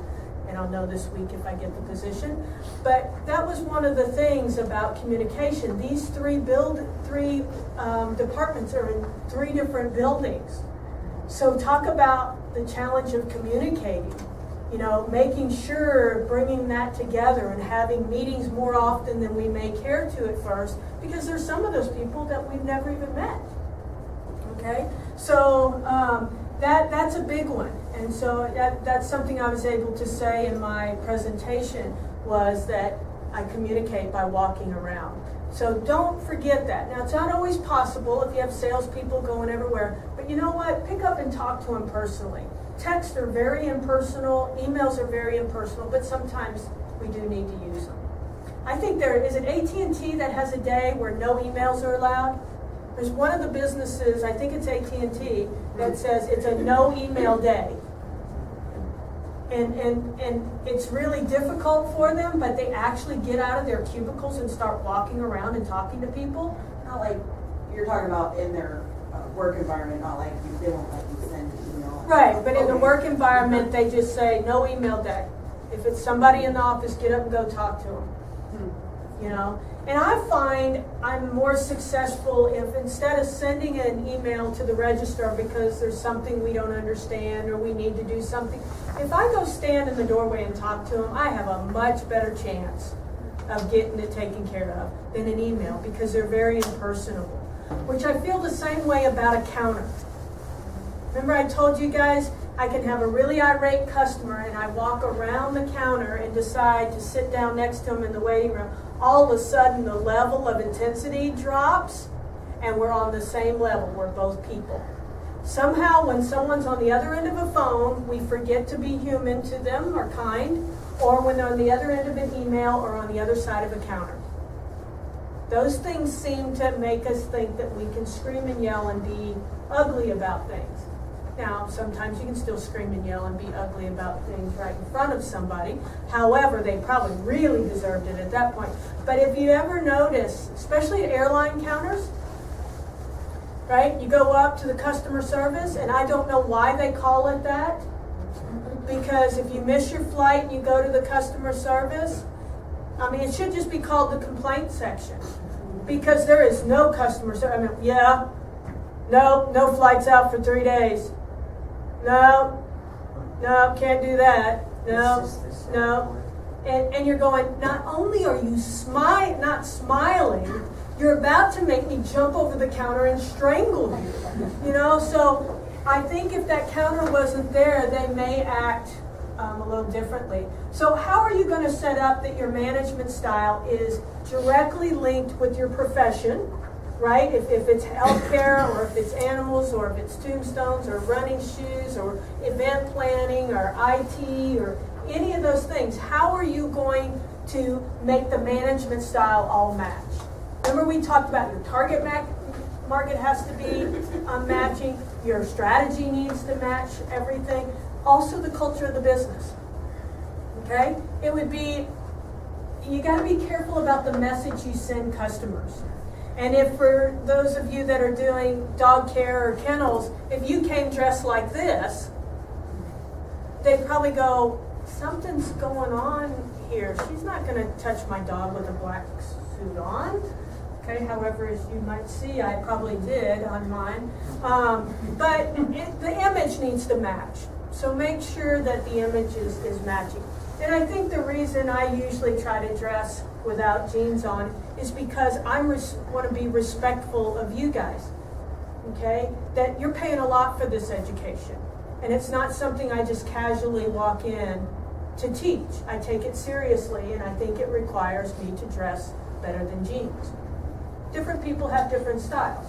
And I'll know this week if I get the position. But that was one of the things about communication. These three departments are in 3 different buildings. So talk about the challenge of communicating. Making sure, bringing that together and having meetings more often than we may care to at first, because there's some of those people that we've never even met. Okay? So that's a big one. And so that's something I was able to say in my presentation, was that I communicate by walking around. So don't forget that. Now, it's not always possible if you have salespeople going everywhere, but you know what? Pick up and talk to them personally. Texts are very impersonal, emails are very impersonal, but sometimes we do need to use them. I think is it AT&T that has a day where no emails are allowed? There's one of the businesses, I think it's AT&T, that says it's a no email day. And it's really difficult for them, but they actually get out of their cubicles and start walking around and talking to people. Not like, you're talking about in their work environment, not like they won't let you send an email. Right, but in the Okay. work environment, they just say, no email day. If it's somebody in the office, get up and go talk to them. You know? And I find I'm more successful if instead of sending an email to the registrar because there's something we don't understand or we need to do something, if I go stand in the doorway and talk to them, I have a much better chance of getting it taken care of than an email because they're very impersonable. Which I feel the same way about a counter. Remember I told you guys I can have a really irate customer and I walk around the counter and decide to sit down next to them in the waiting room. All of a sudden the level of intensity drops and we're on the same level. We're both people. Somehow when someone's on the other end of a phone, we forget to be human to them or kind, or when they're on the other end of an email or on the other side of a counter. Those things seem to make us think that we can scream and yell and be ugly about things. Now, sometimes you can still scream and yell and be ugly about things right in front of somebody. However, they probably really deserved it at that point. But if you ever notice, especially at airline counters, right, you go up to the customer service, and I don't know why they call it that. Because if you miss your flight and you go to the customer service, I mean, it should just be called the complaint section. Because there is no customer service. I mean, yeah, no flights out for 3 days. No, can't do that. No. And you're going, not only are you not smiling, you're about to make me jump over the counter and strangle you. You know, so I think if that counter wasn't there, they may act a little differently. So how are you going to set up that your management style is directly linked with your profession, right? If it's healthcare or if it's animals or if it's tombstones or running shoes or event planning or IT or any of those things, how are you going to make the management style all match? Remember we talked about your target market has to be matching, your strategy needs to match everything. Also the culture of the business, okay? It would be, you gotta be careful about the message you send customers. And if for those of you that are doing dog care or kennels, if you came dressed like this, they'd probably go, something's going on here. She's not gonna touch my dog with a black suit on. Okay, however, as you might see, I probably did on mine. But the image needs to match. So make sure that the image is matching. And I think the reason I usually try to dress without jeans on is because I want to be respectful of you guys. Okay? That you're paying a lot for this education. And it's not something I just casually walk in to teach. I take it seriously and I think it requires me to dress better than jeans. Different people have different styles.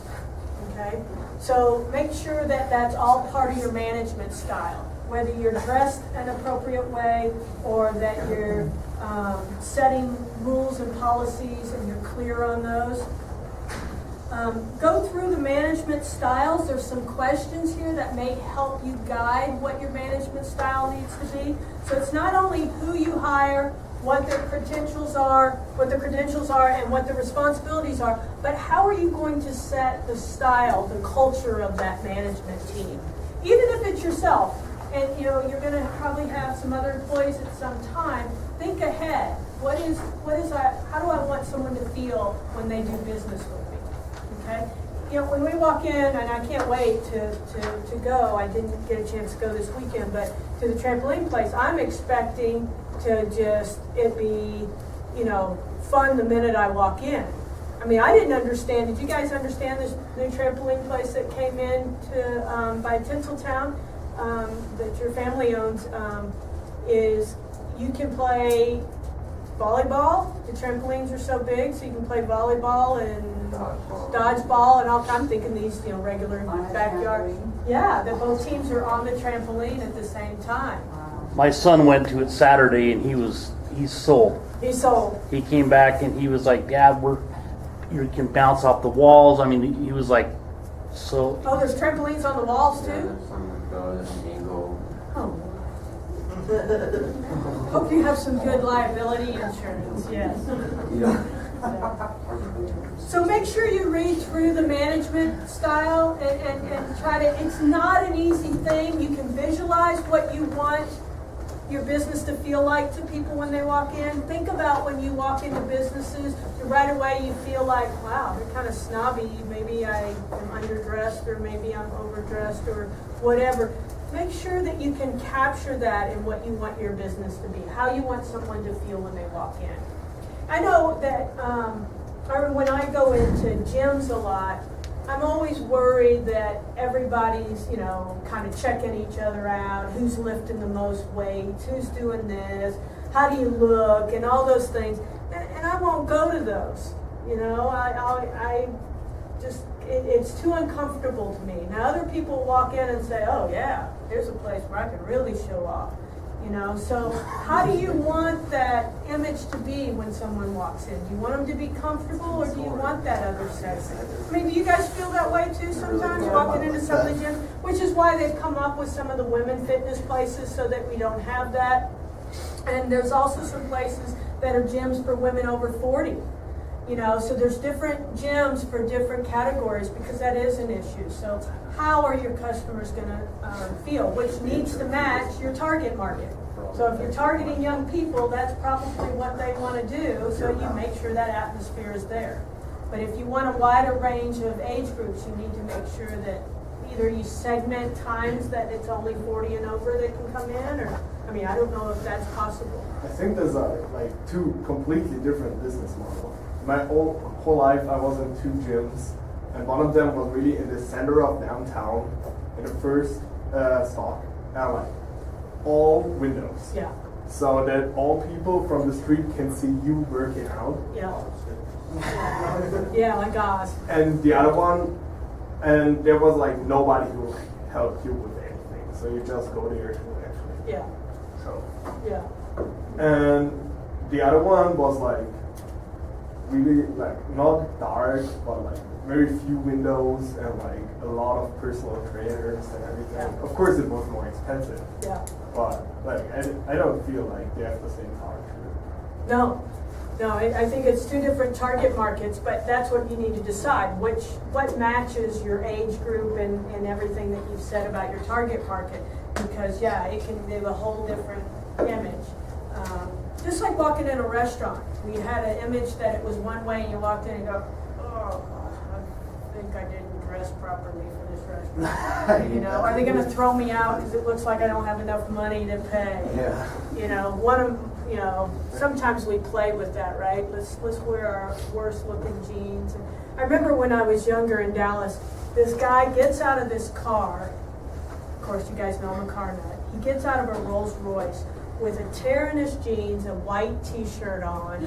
Okay? So make sure that that's all part of your management style. Whether you're dressed an appropriate way or that you're setting rules and policies and you're clear on those. Go through the management styles. There's some questions here that may help you guide what your management style needs to be. So it's not only who you hire, what their credentials are, and what the responsibilities are, but how are you going to set the style, the culture of that management team? Even if it's yourself. And you're going to probably have some other employees at some time. Think ahead. How do I want someone to feel when they do business with me? Okay. When we walk in, and I can't wait to go. I didn't get a chance to go this weekend, but to the trampoline place, I'm expecting to just it be, fun the minute I walk in. I mean, I didn't understand. Did you guys understand this new trampoline place that came in by Tinseltown? That your family owns, is you can play volleyball. The trampolines are so big, so you can play volleyball and dodgeball and all. I'm thinking these, regular backyard. Yeah, that both teams are on the trampoline at the same time. My son went to it Saturday and he's sold. He's sold. He came back and he was like, Dad, you can bounce off the walls. I mean, he was like, so. Oh, there's trampolines on the walls too? Oh. Hope you have some good liability insurance, yes. So make sure you read through the management style and try to, it's not an easy thing. You can visualize what you want your business to feel like to people when they walk in. Think about when you walk into businesses, right away you feel like, wow, they're kind of snobby. Maybe I am underdressed or maybe I'm overdressed or whatever. Make sure that you can capture that in what you want your business to be, how you want someone to feel when they walk in. I know that when I go into gyms a lot, I'm always worried that everybody's, kind of checking each other out, who's lifting the most weights, who's doing this, how do you look, and all those things. And I won't go to those. I just, it's too uncomfortable to me. Now other people walk in and say, oh yeah, here's a place where I can really show off. So how do you want that image to be when someone walks in? Do you want them to be comfortable or do you want that other sex? I mean, do you guys feel that way too sometimes walking into some of the gyms? Which is why they've come up with some of the women fitness places so that we don't have that. And there's also some places that are gyms for women over 40. So there's different gyms for different categories because that is an issue. So how are your customers going to feel? Which needs to match your target market. So if you're targeting young people, that's probably what they want to do, so you make sure that atmosphere is there. But if you want a wider range of age groups, you need to make sure that either you segment times that it's only 40 and over that can come in, or, I don't know if that's possible. I think there's two completely different business models. My whole life I was in 2 gyms, and one of them was really in the center of downtown, in the first stock, and all windows. Yeah. So that all people from the street can see you working out. Yeah. Yeah, like us. And the other one, and there was nobody who helped you with anything. So you just go there to actually. Yeah. So. Yeah. And the other one was really not dark, but very few windows and a lot of personal trainers and everything. Yeah. Of course, it was more expensive. Yeah. But I don't feel like they have the same target. No, I think it's 2 different target markets, but that's what you need to decide, what matches your age group and everything that you've said about your target market, because it can give a whole different image. Just like walking in a restaurant, we had an image that it was one way and you walked in and go, oh, I think I didn't dress properly for this restaurant. Are they going to throw me out because it looks like I don't have enough money to pay? Yeah. Sometimes we play with that, right? Let's wear our worst looking jeans. And I remember when I was younger in Dallas, this guy gets out of this car. Of course, you guys know I'm a car nut. He gets out of a Rolls Royce with a tear in his jeans, a white t-shirt on,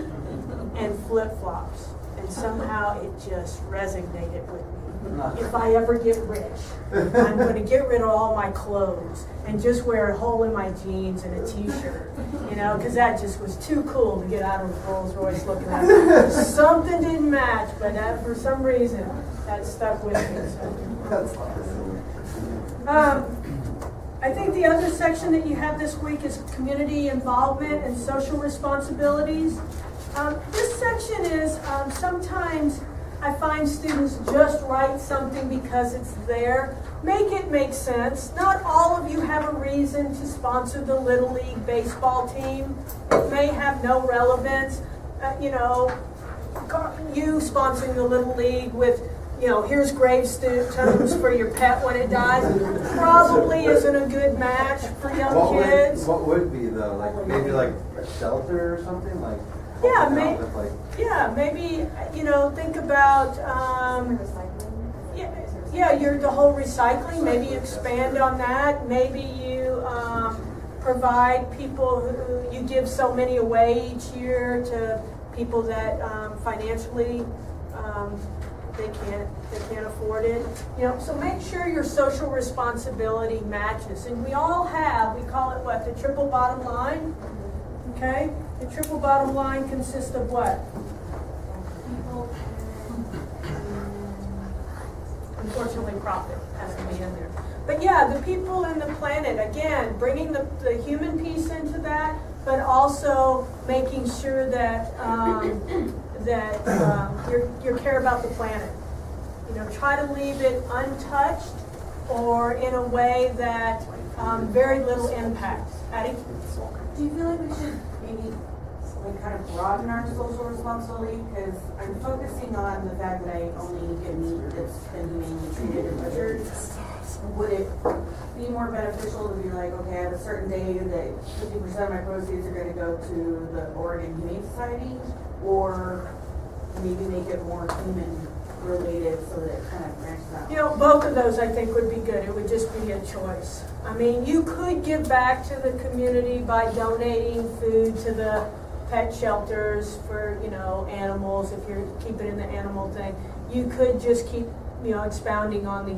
and flip-flops. And somehow it just resonated with me. If I ever get rich, I'm going to get rid of all my clothes and just wear a hole in my jeans and a t-shirt, because that just was too cool to get out of a Rolls Royce looking like that. Something didn't match, but for some reason, that stuck with me. That's awesome. I think the other section that you have this week is community involvement and social responsibilities. This section is sometimes I find students just write something because it's there. Make it make sense. Not all of you have a reason to sponsor the Little League baseball team. It may have no relevance. You sponsoring the Little League with, here's gravestones for your pet when it dies, probably isn't a good match for young kids. What would be though? Maybe a shelter or something? Yeah, maybe, think about, the whole recycling, maybe expand on that. Maybe you provide people who, you give so many away each year to people that financially, they can't afford it. So make sure your social responsibility matches. And we all have, we call it what, the triple bottom line? Okay? The triple bottom line consists of what? People. Unfortunately, profit has to be in there. But the people and the planet, again, bringing the human piece into that, but also making sure that that you care about the planet. You know, try to leave it untouched or in a way that very little impact. Addie? Do you feel like we should maybe like kind of broaden our social responsibility? Because I'm focusing on the fact that I only get meat that's been humanely treated and butchered. Would it be more beneficial to be like, okay, I have a certain day that 50% of my proceeds are going to go to the Oregon Humane Society, or maybe make it more human related so that it kind of branches out? You know, both of those I think would be good. It would just be a choice. I mean, you could give back to the community by donating food to the pet shelters for, you know, animals, if you're keeping in the animal thing. You could just keep, you know, expounding on the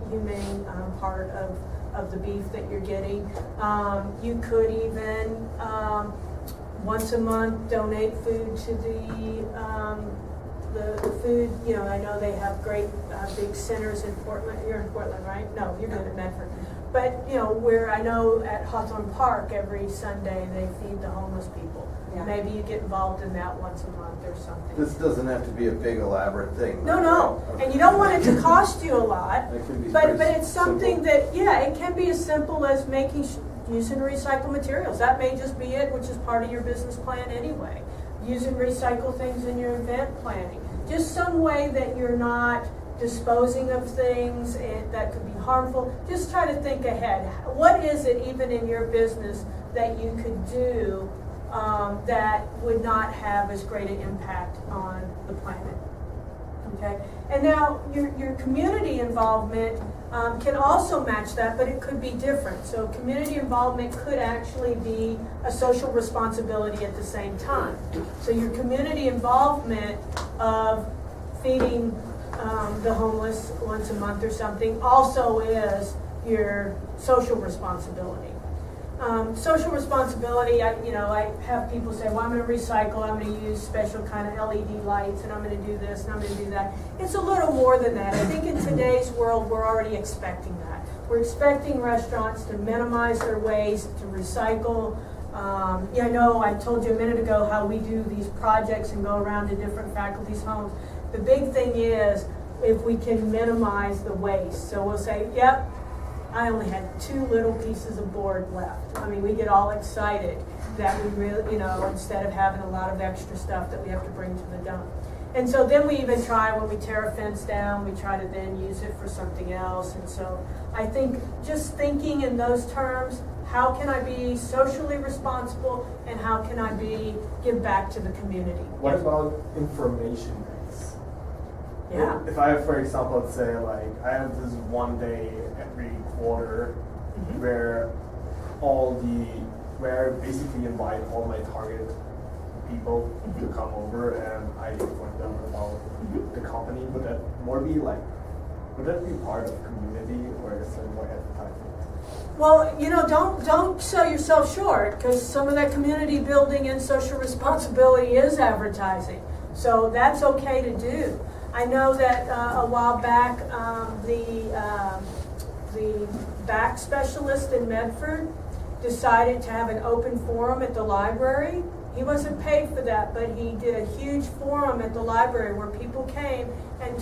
humane part of the beef that you're getting. You could even once a month donate food to the food, you know, I know they have great big centers in Portland. You're in Portland, right? No, you're good at Medford. But, you know, where I know at Hawthorne Park every Sunday they feed the homeless people. Yeah. Maybe you get involved in that once a month or something. This doesn't have to be a big elaborate thing. No. And you don't want it to cost you a lot. It can be But pretty it's something simple. that, yeah, it can be as simple as using recycled materials. That may just be it, which is part of your business plan anyway. Using recycled things in your event planning. Just some way that you're not disposing of things that could be harmful. Just try to think ahead. What is it, even in your business, that you could do that would not have as great an impact on the planet? Okay, and now your community involvement can also match that, but it could be different. So community involvement could actually be a social responsibility at the same time. So your community involvement of feeding the homeless once a month or something also is your social responsibility. Social responsibility, I have people say, well, I'm going to recycle, I'm going to use special kind of LED lights, and I'm going to do this, and I'm going to do that. It's a little more than that. I think in today's world, we're already expecting that. We're expecting restaurants to minimize their waste, to recycle. I know I told you a minute ago how we do these projects and go around to different faculties' homes. The big thing is if we can minimize the waste. So we'll say, yep, I only had 2 little pieces of board left. I mean, we get all excited that we really, instead of having a lot of extra stuff that we have to bring to the dump. And so then we even try, when we tear a fence down, we try to then use it for something else. And so I think just thinking in those terms, how can I be socially responsible and how can I give back to the community? What about information base? Yeah. If I, for example, let's say I have this one day every quarter where I basically invite all my target people to come over and I inform them about the company. Would that be part of community or is it more advertising? Well, don't sell yourself short, because some of that community building and social responsibility is advertising. So that's okay to do. I know that a while back, the back specialist in Medford decided to have an open forum at the library. He wasn't paid for that, but he did a huge forum at the library where people came and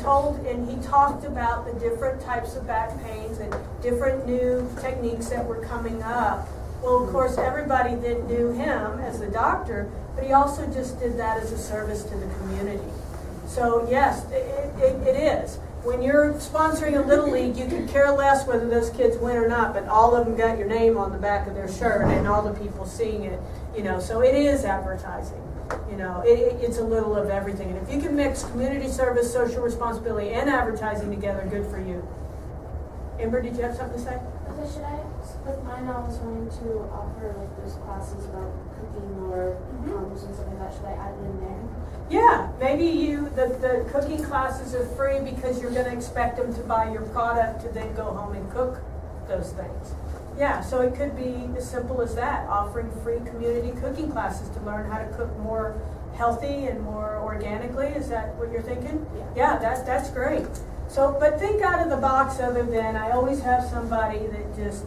he talked about the different types of back pains and different new techniques that were coming up. Well, of course, everybody then knew him as the doctor, but he also just did that as a service to the community. So yes, it is. When you're sponsoring a Little League, you can care less whether those kids win or not, but all of them got your name on the back of their shirt and all the people seeing it, so it is advertising. It's a little of everything. And if you can mix community service, social responsibility, and advertising together, good for you. Amber, did you have something to say? Okay, should I, with mine, I was wanting to offer those classes about cooking or and stuff like that. Should I add it in there? Yeah, maybe the cooking classes are free because you're going to expect them to buy your product to then go home and cook those things. Yeah, so it could be as simple as that, offering free community cooking classes to learn how to cook more healthy and more organically. Is that what you're thinking? Yeah, that's great. So, but think out of the box other than I always have somebody that just,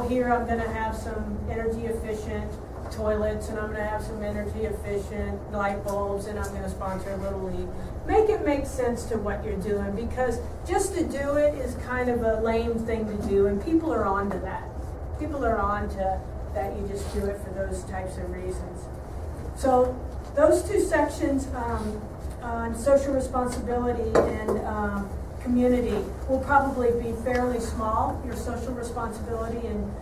here I'm going to have some energy efficient toilets, and I'm gonna have some energy efficient light bulbs, and I'm gonna sponsor a Little League. Make it make sense to what you're doing, because just to do it is kind of a lame thing to do, and people are on to that. People are on to that you just do it for those types of reasons. So those two sections on social responsibility and community will probably be fairly small, your social responsibility, and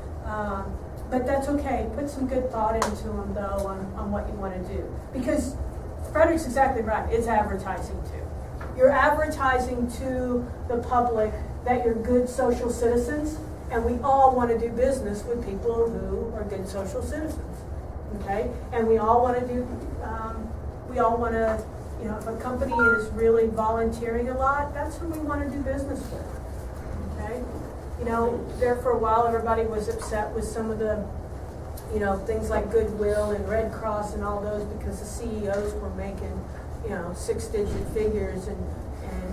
but that's okay. Put some good thought into them, though, on what you want to do. Because Frederick's exactly right. It's advertising, too. You're advertising to the public that you're good social citizens, and we all want to do business with people who are good social citizens. Okay? And we all want to do, if a company is really volunteering a lot, that's who we want to do business with. Okay? There for a while, everybody was upset with some of the, things like Goodwill and Red Cross and all those, because the CEOs were making, 6-digit figures, and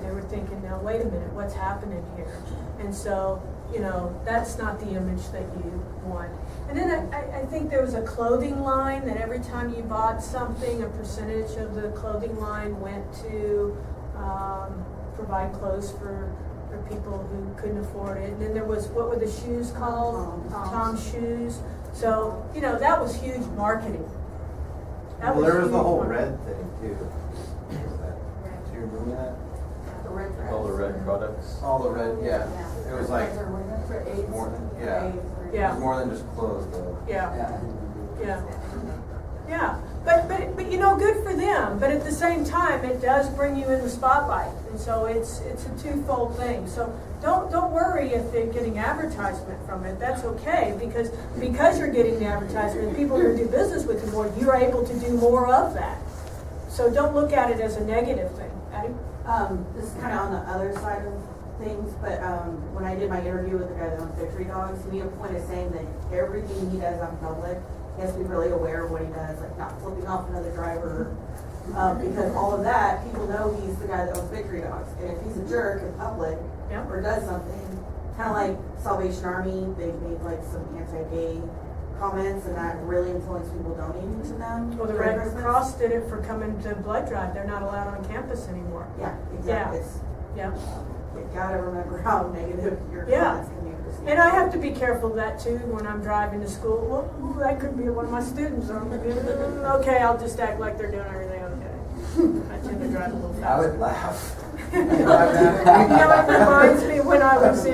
they were thinking, now, wait a minute, what's happening here? And so, that's not the image that you want. And then I think there was a clothing line that every time you bought something, a percentage of the clothing line went to provide clothes for people who couldn't afford it. And then there was, what were the shoes called? Tom's shoes. So, that was huge marketing. Well, there was the whole red thing too. Do you remember that? All the red products. All the red, yeah. It was like more than, yeah. It Yeah. was more than just clothes though. Yeah. But good for them. But at the same time, it does bring you in the spotlight, and so it's a twofold thing. So don't worry if they're getting advertisement from it. That's okay, because you're getting the advertisement, and people who do business with you more, you're able to do more of that. So don't look at it as a negative thing. Addie? This is kind of on the other side of things, but when I did my interview with the guy that owns Victory Dogs, he made a point of saying that everything he does on public, he has to be really aware of what he does, like not flipping off another driver, because all of that, people know he's the guy that owns Victory Dogs. And if he's a jerk in public, Yep. or does something, kind of like Salvation Army, they made like some anti-gay comments, and that really influenced people donating to them. Well, the during Red Christmas. Cross did it for coming to blood drive. They're not allowed on campus anymore. Yeah, exactly. It's- Yeah. You gotta remember how negative your Yeah. comments can be perceived. And I have to be careful of that too when I'm driving to school. Well, that could be one of my students. Okay, I'll just act like they're doing everything okay. I tend to drive a little I fast. would laugh. It reminds me when I was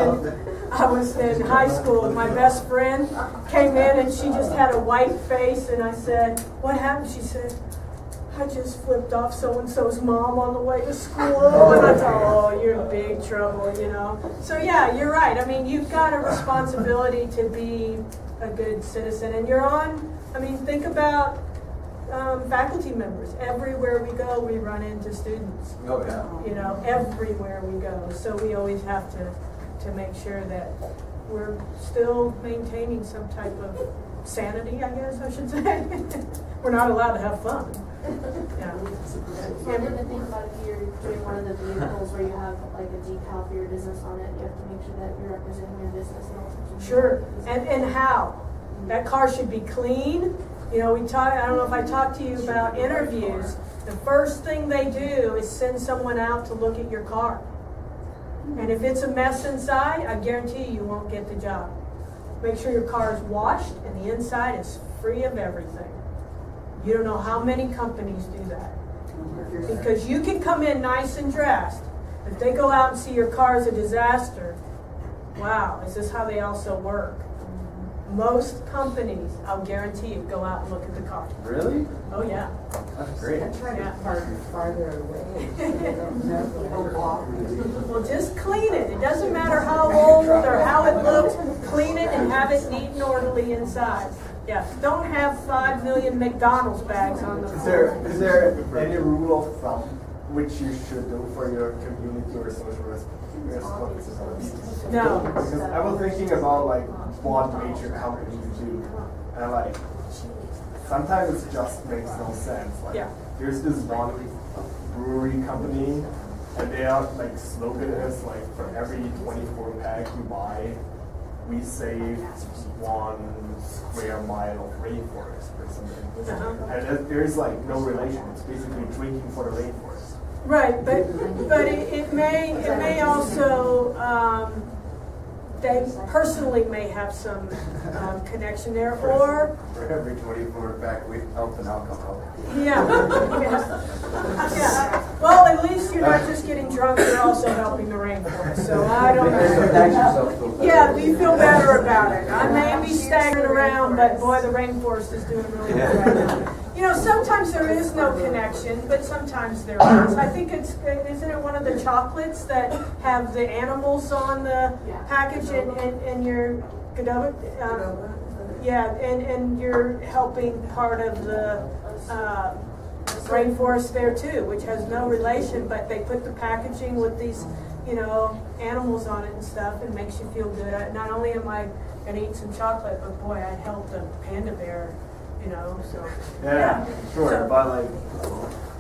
in high school. My best friend came in and she just had a white face, and I said, "What happened?" She said, "I just flipped off so-and-so's mom on the way to school." And I thought, "Oh, you're in big trouble, So yeah, you're right. I mean, you've got a responsibility to be a good citizen, and you're on. Think about faculty members. Everywhere we go, we run into students. Oh, yeah. Everywhere we go. So we always have to make sure that we're still maintaining some type of sanity, I guess I should say. We're not allowed to have fun. Yeah. So I'm gonna think about if you're doing one of the vehicles where you have like a decal for your business on it, you have to make sure that you're representing your business and also. Sure. And how? That car should be clean. I don't know if I talked to you about interviews. The first thing they do is send someone out to look at your car. And if it's a mess inside, I guarantee you won't get the job. Make sure your car is washed and the inside is free of everything. You don't know how many companies do that. Because you can come in nice and dressed. If they go out and see your car is a disaster, wow, is this how they also work? Most companies, I'll guarantee you, go out and look at the car. Really? Oh, yeah. That's great. Yeah. farther away. Well, just clean it. It doesn't matter how old or how it looks. Clean it and have it neat and orderly inside. Yeah. Don't have 5 million McDonald's bags on the floor. Is there any rule of thumb which you should do for your community or social responsibility? No. Because I was thinking about what major companies do, and sometimes it just makes no sense. Yeah. There's this one brewery company, and their slogan is for every 24 pack you buy, we saved 1 square mile of rainforest or something. Uh-huh. And there's like no relation. It's basically drinking for the rainforest. Right, but it may also, they personally may have some connection there, or For every 24 back, we help an alcoholic. yeah, yeah. Well, at least you're not just getting drunk; you're also helping the rainforest. So I don't know. Yeah, we feel better about it. I may be staggering around, but boy, the rainforest is doing really good right now. You know, sometimes there is no connection, but sometimes there is. I think isn't it one of the chocolates that have the animals on the package and your Godova? Yeah, and you're helping part of the rainforest there too, which has no relation, but they put the packaging with these, you know, animals on it and stuff, and makes you feel good. Not only am I going to eat some chocolate, but boy, I helped a panda bear. You know, so Yeah, sure, So- but like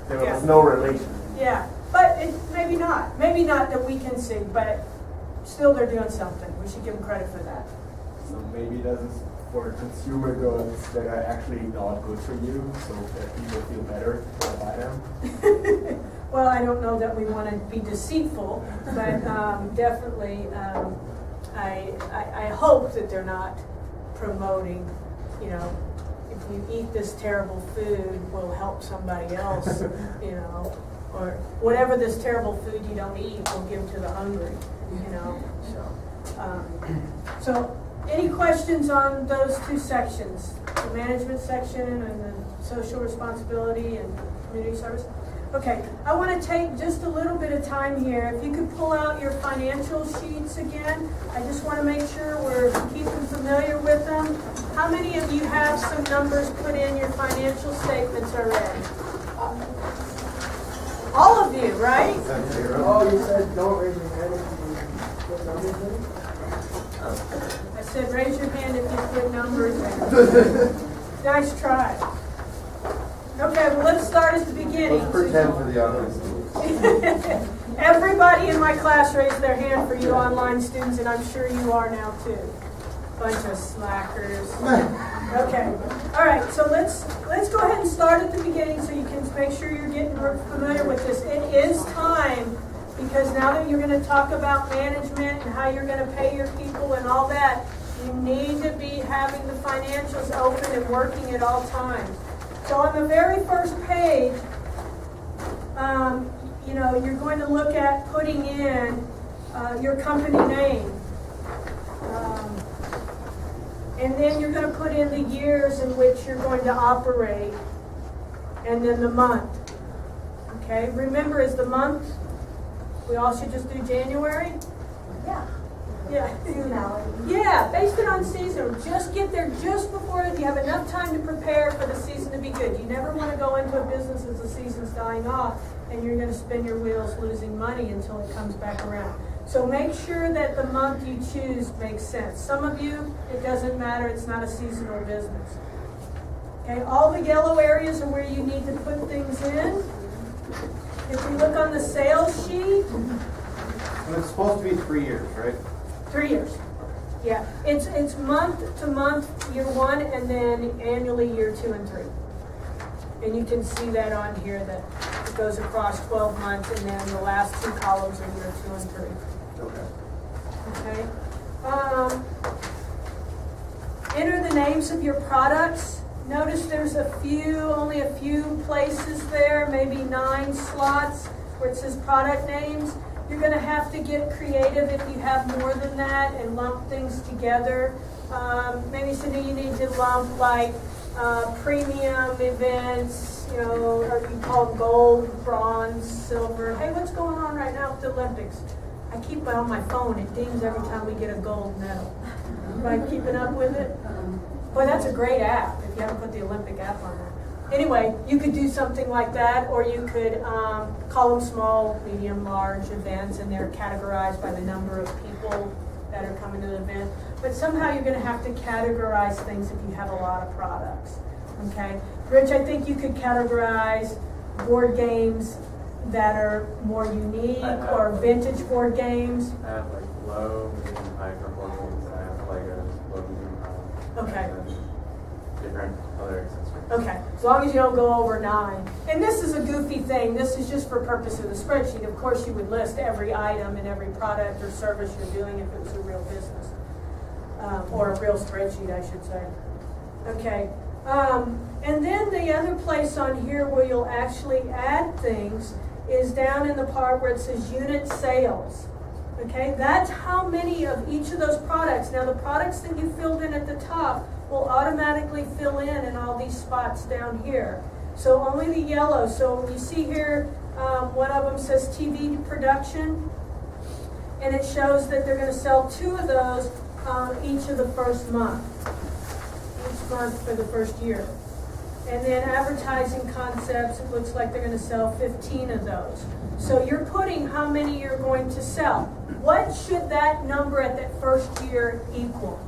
there was Yeah. no relation. yeah, but maybe not that we can see, but still they're doing something. We should give them credit for that. So maybe that is for consumer goods that are actually not good for you, so that people feel better when they buy them. Well, I don't know that we want to be deceitful, but definitely, I hope that they're not promoting, you know, if you eat this terrible food, will help somebody else, you know, or whatever this terrible food you don't eat will give to the hungry, you know. So any questions on those two sections, the management section and the social responsibility and community service? Okay, I want to take just a little bit of time here. If you could pull out your financial sheets again, I just want to make sure we're keeping familiar with them. How many of you have some numbers put in your financial statements already? All of you, right? Oh, you said don't raise your hand if you put numbers in? I said raise your hand if you put numbers in. Nice try. Okay, well, let's start at the beginning. Let's pretend for the audience. Everybody in my class raised their hand for you online students, and I'm sure you are now too. Bunch of slackers. Okay. All right, so let's go ahead and start at the beginning so you can make sure you're getting familiar with this. It is time, because now that you're going to talk about management and how you're going to pay your people and all that, you need to be having the financials open and working at all times. So on the very first page, you know, you're going to look at putting in your company name. And then you're going to put in the years in which you're going to operate, and then the month. Okay, remember, is the month, we all should just do January? Yeah. Yeah. Seasonality. Yeah, based it on season. Just get there just before you have enough time to prepare for the season to be good. You never want to go into a business as the season's dying off and you're going to spin your wheels losing money until it comes back around. So make sure that the month you choose makes sense. Some of you, it doesn't matter. It's not a seasonal business. Okay, all the yellow areas are where you need to put things in. If you look on the sales sheet, And it's supposed to be 3 years, right? 3 years. Yeah, it's month to month, year 1, and then annually year 2 and 3. And you can see that on here that it goes across 12 months, and then the last 2 columns are year 2 and 3. Okay. Okay. Enter the names of your products. Notice there's only a few places there, maybe 9 slots where it says product names. You're going to have to get creative if you have more than that and lump things together. Maybe Cindy, you need to lump like premium events, you know, or you call them gold, bronze, silver. Hey, what's going on right now with the Olympics? I keep it on my phone. It dings every time we get a gold medal. Am I keeping up with it? Boy, that's a great app if you haven't put the Olympic app on there. Anyway, you could do something like that, or you could call them small, medium, large events, and they're categorized by the number of people that are coming to the event. But somehow you're going to have to categorize things if you have a lot of products. Okay? Rich, I think you could categorize board games that are more unique or vintage board games. I have like low, medium, high performance. I have like Okay, as long as you don't go over 9. And this is a goofy thing. This is just for purpose of the spreadsheet. Of course, you would list every item and every product or service you're doing if it was a real business. Or a real spreadsheet, I should say. Okay. And then the other place on here where you'll actually add things is down in the part where it says unit sales. Okay, that's how many of each of those products. Now the products that you filled in at the top will automatically fill in all these spots down here. So only the yellow. So you see here, one of them says TV production, and it shows that they're going to sell 2 of those each of the first month. Each month for the first year. And then advertising concepts, it looks like they're going to sell 15 of those. So you're putting how many you're going to sell. What should that number at that first year equal?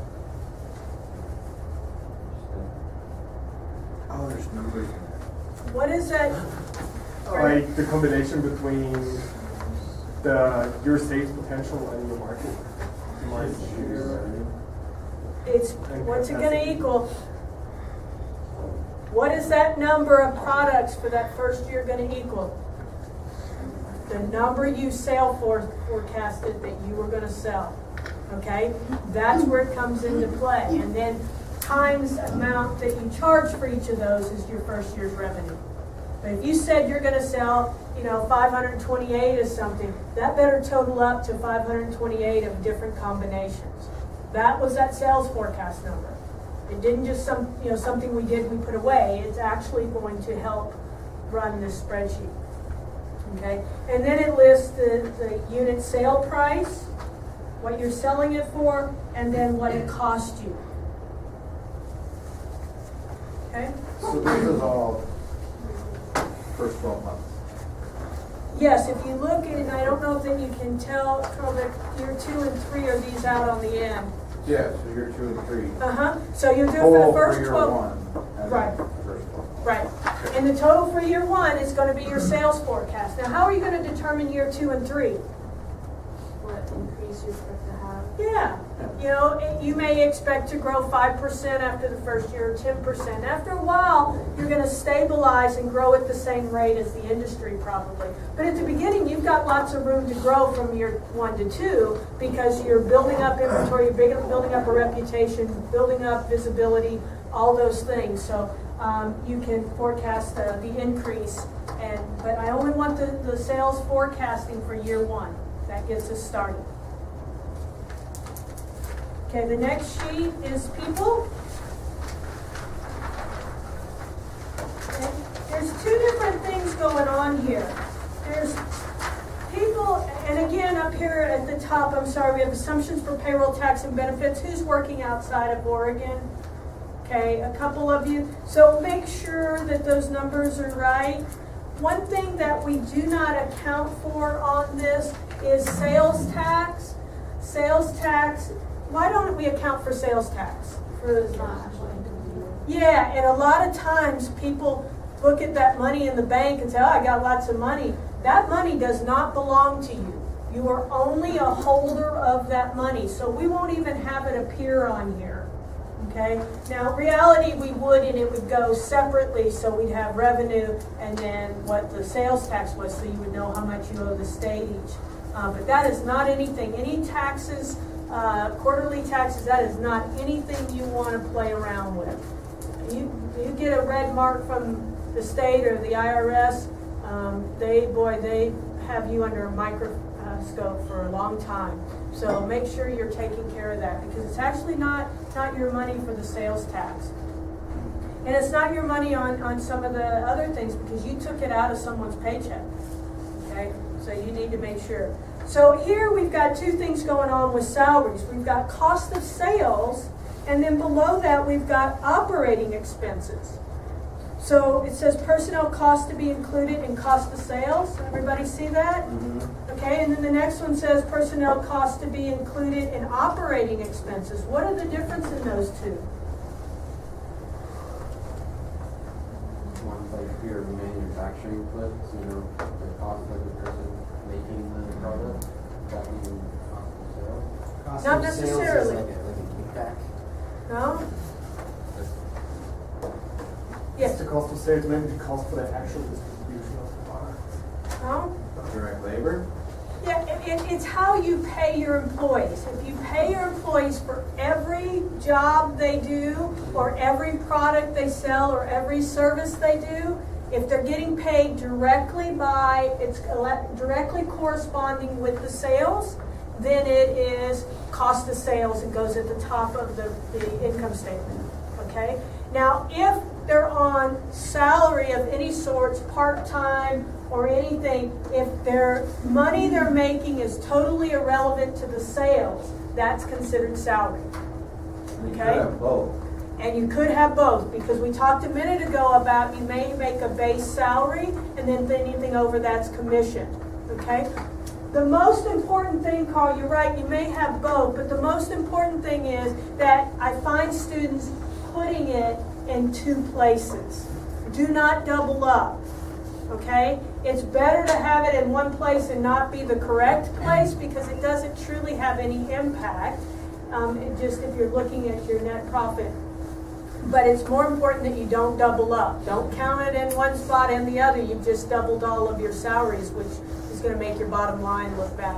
Oh, there's numbers in there. What is that? Like the combination between your sales potential and the market share. It's, what's it going to equal? What is that number of products for that first year going to equal? The number you forecasted that you were going to sell. Okay? That's where it comes into play. And then times the amount that you charge for each of those is your first year's revenue. But if you said you're going to sell, 528 of something, that better total up to 528 of different combinations. That was that sales forecast number. It didn't just something we put away. It's actually going to help run this spreadsheet. Okay, and then it lists the unit sale price, what you're selling it for, and then what it cost you. Okay. So this is all first 12 months. Yes, if you look at it, I don't know if that you can tell that year 2 and 3 are these out on the end. Yeah, so you're 2 and 3. So you'll do it for the first year 12. 1. And Right. then First 12. Right. And the total for year 1 is going to be your sales forecast. Now, how are you going to determine year 2 and 3? What increase you expect to have? Yeah. You may expect to grow 5% after the first year, or 10%. After a while, you're going to stabilize and grow at the same rate as the industry probably. But at the beginning, you've got lots of room to grow from year 1 to 2 because you're building up inventory, you're building up a reputation, building up visibility, all those things. So you can forecast the increase. But I only want the sales forecasting for year 1. That gets us started. Okay, the next sheet is people. Okay. There's 2 different things going on here. There's people, and again up here at the top, I'm sorry, we have assumptions for payroll tax and benefits. Who's working outside of Oregon? Okay, a couple of you. So make sure that those numbers are right. One thing that we do not account for on this is sales tax. Sales tax. Why don't we account for sales tax? It's not actually income. Yeah, and a lot of times people look at that money in the bank and say, oh, I got lots of money. That money does not belong to you. You are only a holder of that money, so we won't even have it appear on here. Okay? Now, reality we would, and it would go separately, so we'd have revenue and then what the sales tax was, so you would know how much you owe the state each. But that is not anything. Any taxes, quarterly taxes, that is not anything you want to play around with. You get a red mark from the state or the IRS, they have you under a microscope for a long time. So make sure you're taking care of that because it's actually not your money for the sales tax. And it's not your money on some of the other things because you took it out of someone's paycheck. Okay? So you need to make sure. So here we've got 2 things going on with salaries. We've got cost of sales, and then below that we've got operating expenses. So it says personnel cost to be included in cost of sales. Everybody see that? Mm-hmm. Okay, and then the next one says personnel cost to be included in operating expenses. What are the difference in those 2? One's like your manufacturing flips, the cost of the person making the product, that means cost of sales. Cost Not of sales is necessarily. like a kickback. No? Yes. the cost of sales, maybe the cost for the actual distribution of the product. Well, Direct labor? yeah, it's how you pay your employees. If you pay your employees for every job they do, or every product they sell, or every service they do, if they're getting paid directly it's directly corresponding with the sales, then it is cost of sales. It goes at the top of the income statement, okay? Now, if they're on salary of any sorts, part-time or anything, if their money they're making is totally irrelevant to the sales, that's considered salary. You could Okay. have both. And you could have both, because we talked a minute ago about you may make a base salary, and then anything over that's commission, okay? The most important thing, Carl, you're right, you may have both, but the most important thing is that I find students putting it in two places. Do not double up, okay? It's better to have it in one place and not be the correct place, because it doesn't truly have any impact, if you're looking at your net profit. But it's more important that you don't double up. Don't count it in one spot and the other. You've just doubled all of your salaries, which is going to make your bottom line look bad.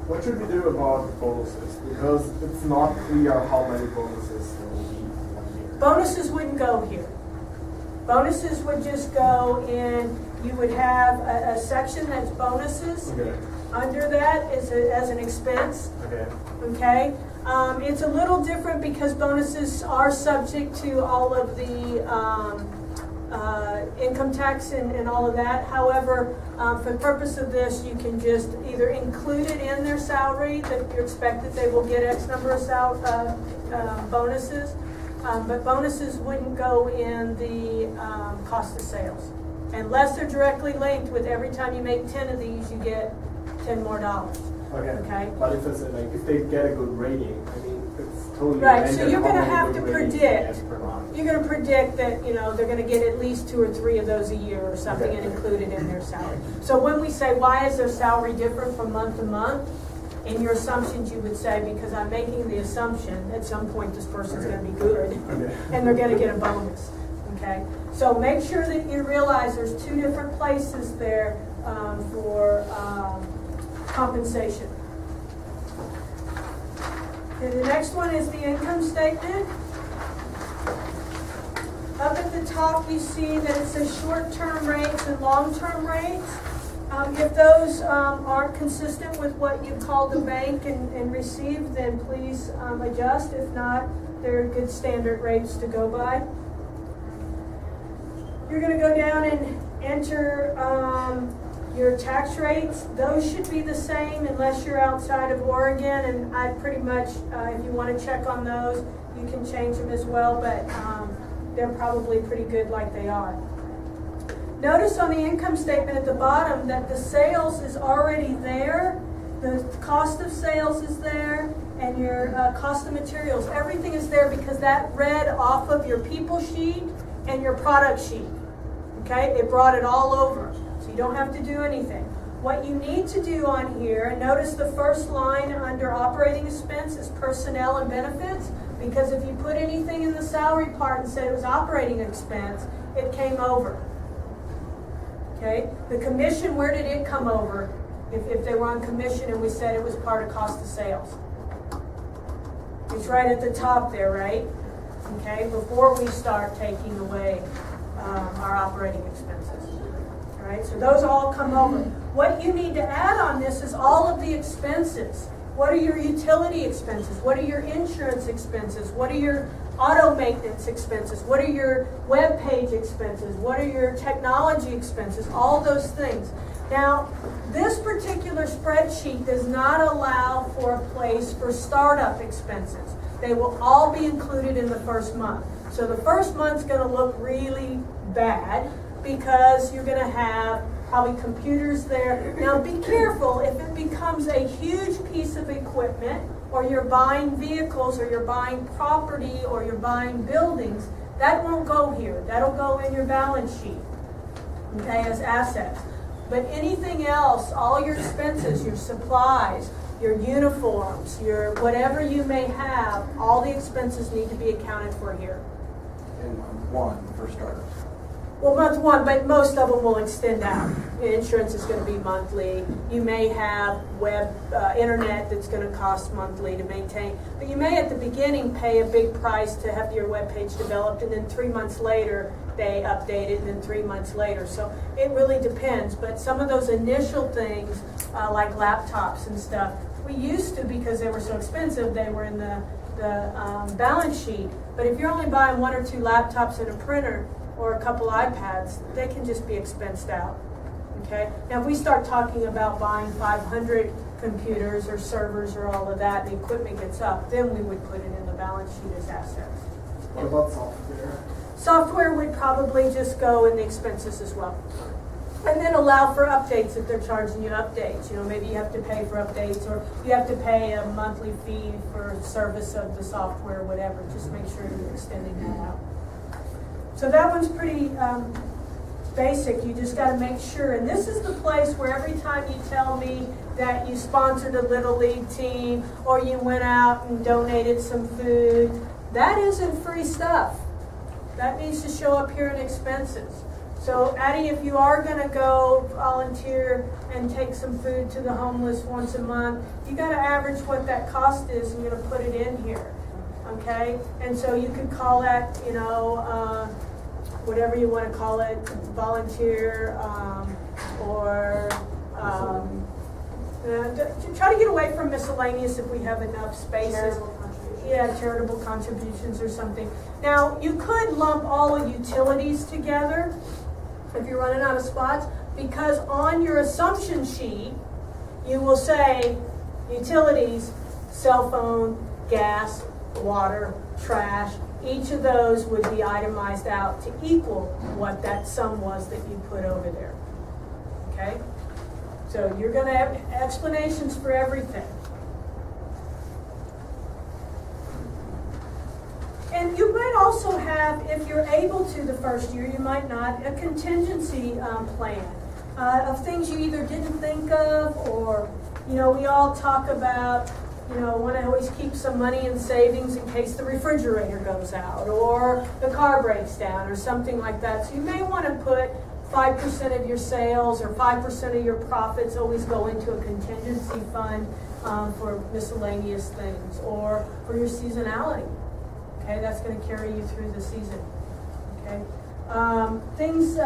What should we do about bonuses? Because it's not clear how many bonuses there will be in 1 year. Bonuses wouldn't go here. Bonuses would just go in, you would have a section that's bonuses. Okay. Under that is as an expense. Okay. Okay? It's a little different because bonuses are subject to all of the income tax and all of that. However, for the purpose of this, you can just either include it in their salary, that you expect that they will get X number of bonuses, but bonuses wouldn't go in the cost of sales. Unless they're directly linked with every time you make 10 of these, you get $10 more. Okay. Okay. But if they get a good rating, I mean, it's totally Right, so dependent you're how gonna many have good to ratings they predict. get per month. You're going to predict that, they're going to get at least 2 or 3 of those a year or something Okay. and include it in their salary. So when we say, why is their salary different from month to month? In your assumptions, you would say, because I'm making the assumption at some point this person's going to be good Okay. and they're going to get a bonus, okay? So make sure that you realize there's 2 different places there for compensation. Okay, the next one is the income statement. Up at the top, you see that it says short-term rates and long-term rates. If those aren't consistent with what you called the bank and received, then please adjust. If not, they're good standard rates to go by. You're going to go down and enter your tax rates. Those should be the same unless you're outside of Oregon, and I pretty much, if you want to check on those, you can change them as well, but they're probably pretty good like they are. Notice on the income statement at the bottom that the sales is already there, the cost of sales is there, and your cost of materials. Everything is there because that read off of your people sheet and your product sheet. Okay, it brought it all over, so you don't have to do anything. What you need to do on here, and notice the first line under operating expense is personnel and benefits, because if you put anything in the salary part and said it was operating expense, it came over. Okay, the commission, where did it come over if they were on commission and we said it was part of cost of sales? It's right at the top there, right? Okay, before we start taking away our operating expenses. All right, so those all come over. What you need to add on this is all of the expenses. What are your utility expenses? What are your insurance expenses? What are your auto maintenance expenses? What are your web page expenses? What are your technology expenses? All those things. Now, this particular spreadsheet does not allow for a place for startup expenses. They will all be included in the first month. So the first month's going to look really bad because you're going to have probably computers there. Now be careful if it becomes a huge piece of equipment, or you're buying vehicles, or you're buying property, or you're buying buildings, that won't go here. That'll go in your balance sheet, okay, as assets. But anything else, all your expenses, your supplies, your uniforms, your whatever you may have, all the expenses need to be accounted for here. And one for starters. Well, month one, but most of them will extend out. Insurance is going to be monthly. You may have web, internet that's going to cost monthly to maintain. But you may at the beginning pay a big price to have your web page developed, and then 3 months later they update it, and then 3 months later. So it really depends. But some of those initial things, like laptops and stuff, we used to, because they were so expensive, they were in the balance sheet. But if you're only buying 1 or 2 laptops and a printer, or a couple iPads, they can just be expensed out. Okay? Now, if we start talking about buying 500 computers or servers or all of that, and the equipment gets up, then we would put it in the balance sheet as assets. What about software? Software would probably just go in the expenses as well. And then allow for updates if they're charging you updates. You know, maybe you have to pay for updates, or you have to pay a monthly fee for service of the software, whatever. Just make sure you're extending that out. So that one's pretty basic. You just got to make sure. And this is the place where every time you tell me that you sponsored a Little League team or you went out and donated some food, that isn't free stuff. That needs to show up here in expenses. So Addie, if you are going to go volunteer and take some food to the homeless once a month, you got to average what that cost is, and you're going to put it in here. Okay? And so you could call that, you know, whatever you want to call it, volunteer, or try to get away from miscellaneous if we have enough spaces. Charitable contributions. Yeah, charitable contributions or something. Now, you could lump all the utilities together if you're running out of spots, because on your assumption sheet, you will say utilities, cell phone, gas, water, trash. Each of those would be itemized out to equal what that sum was that you put over there. Okay? So you're going to have explanations for everything. And you might also have, if you're able to the first year, you might not, a contingency plan of things you either didn't think of, or, you know, we all talk about, you know, want to always keep some money in savings in case the refrigerator goes out or the car breaks down or something like that. So you may want to put 5% of your sales or 5% of your profits always go into a contingency fund for miscellaneous things, or for your seasonality. Okay, that's going to carry you through the season. Okay, things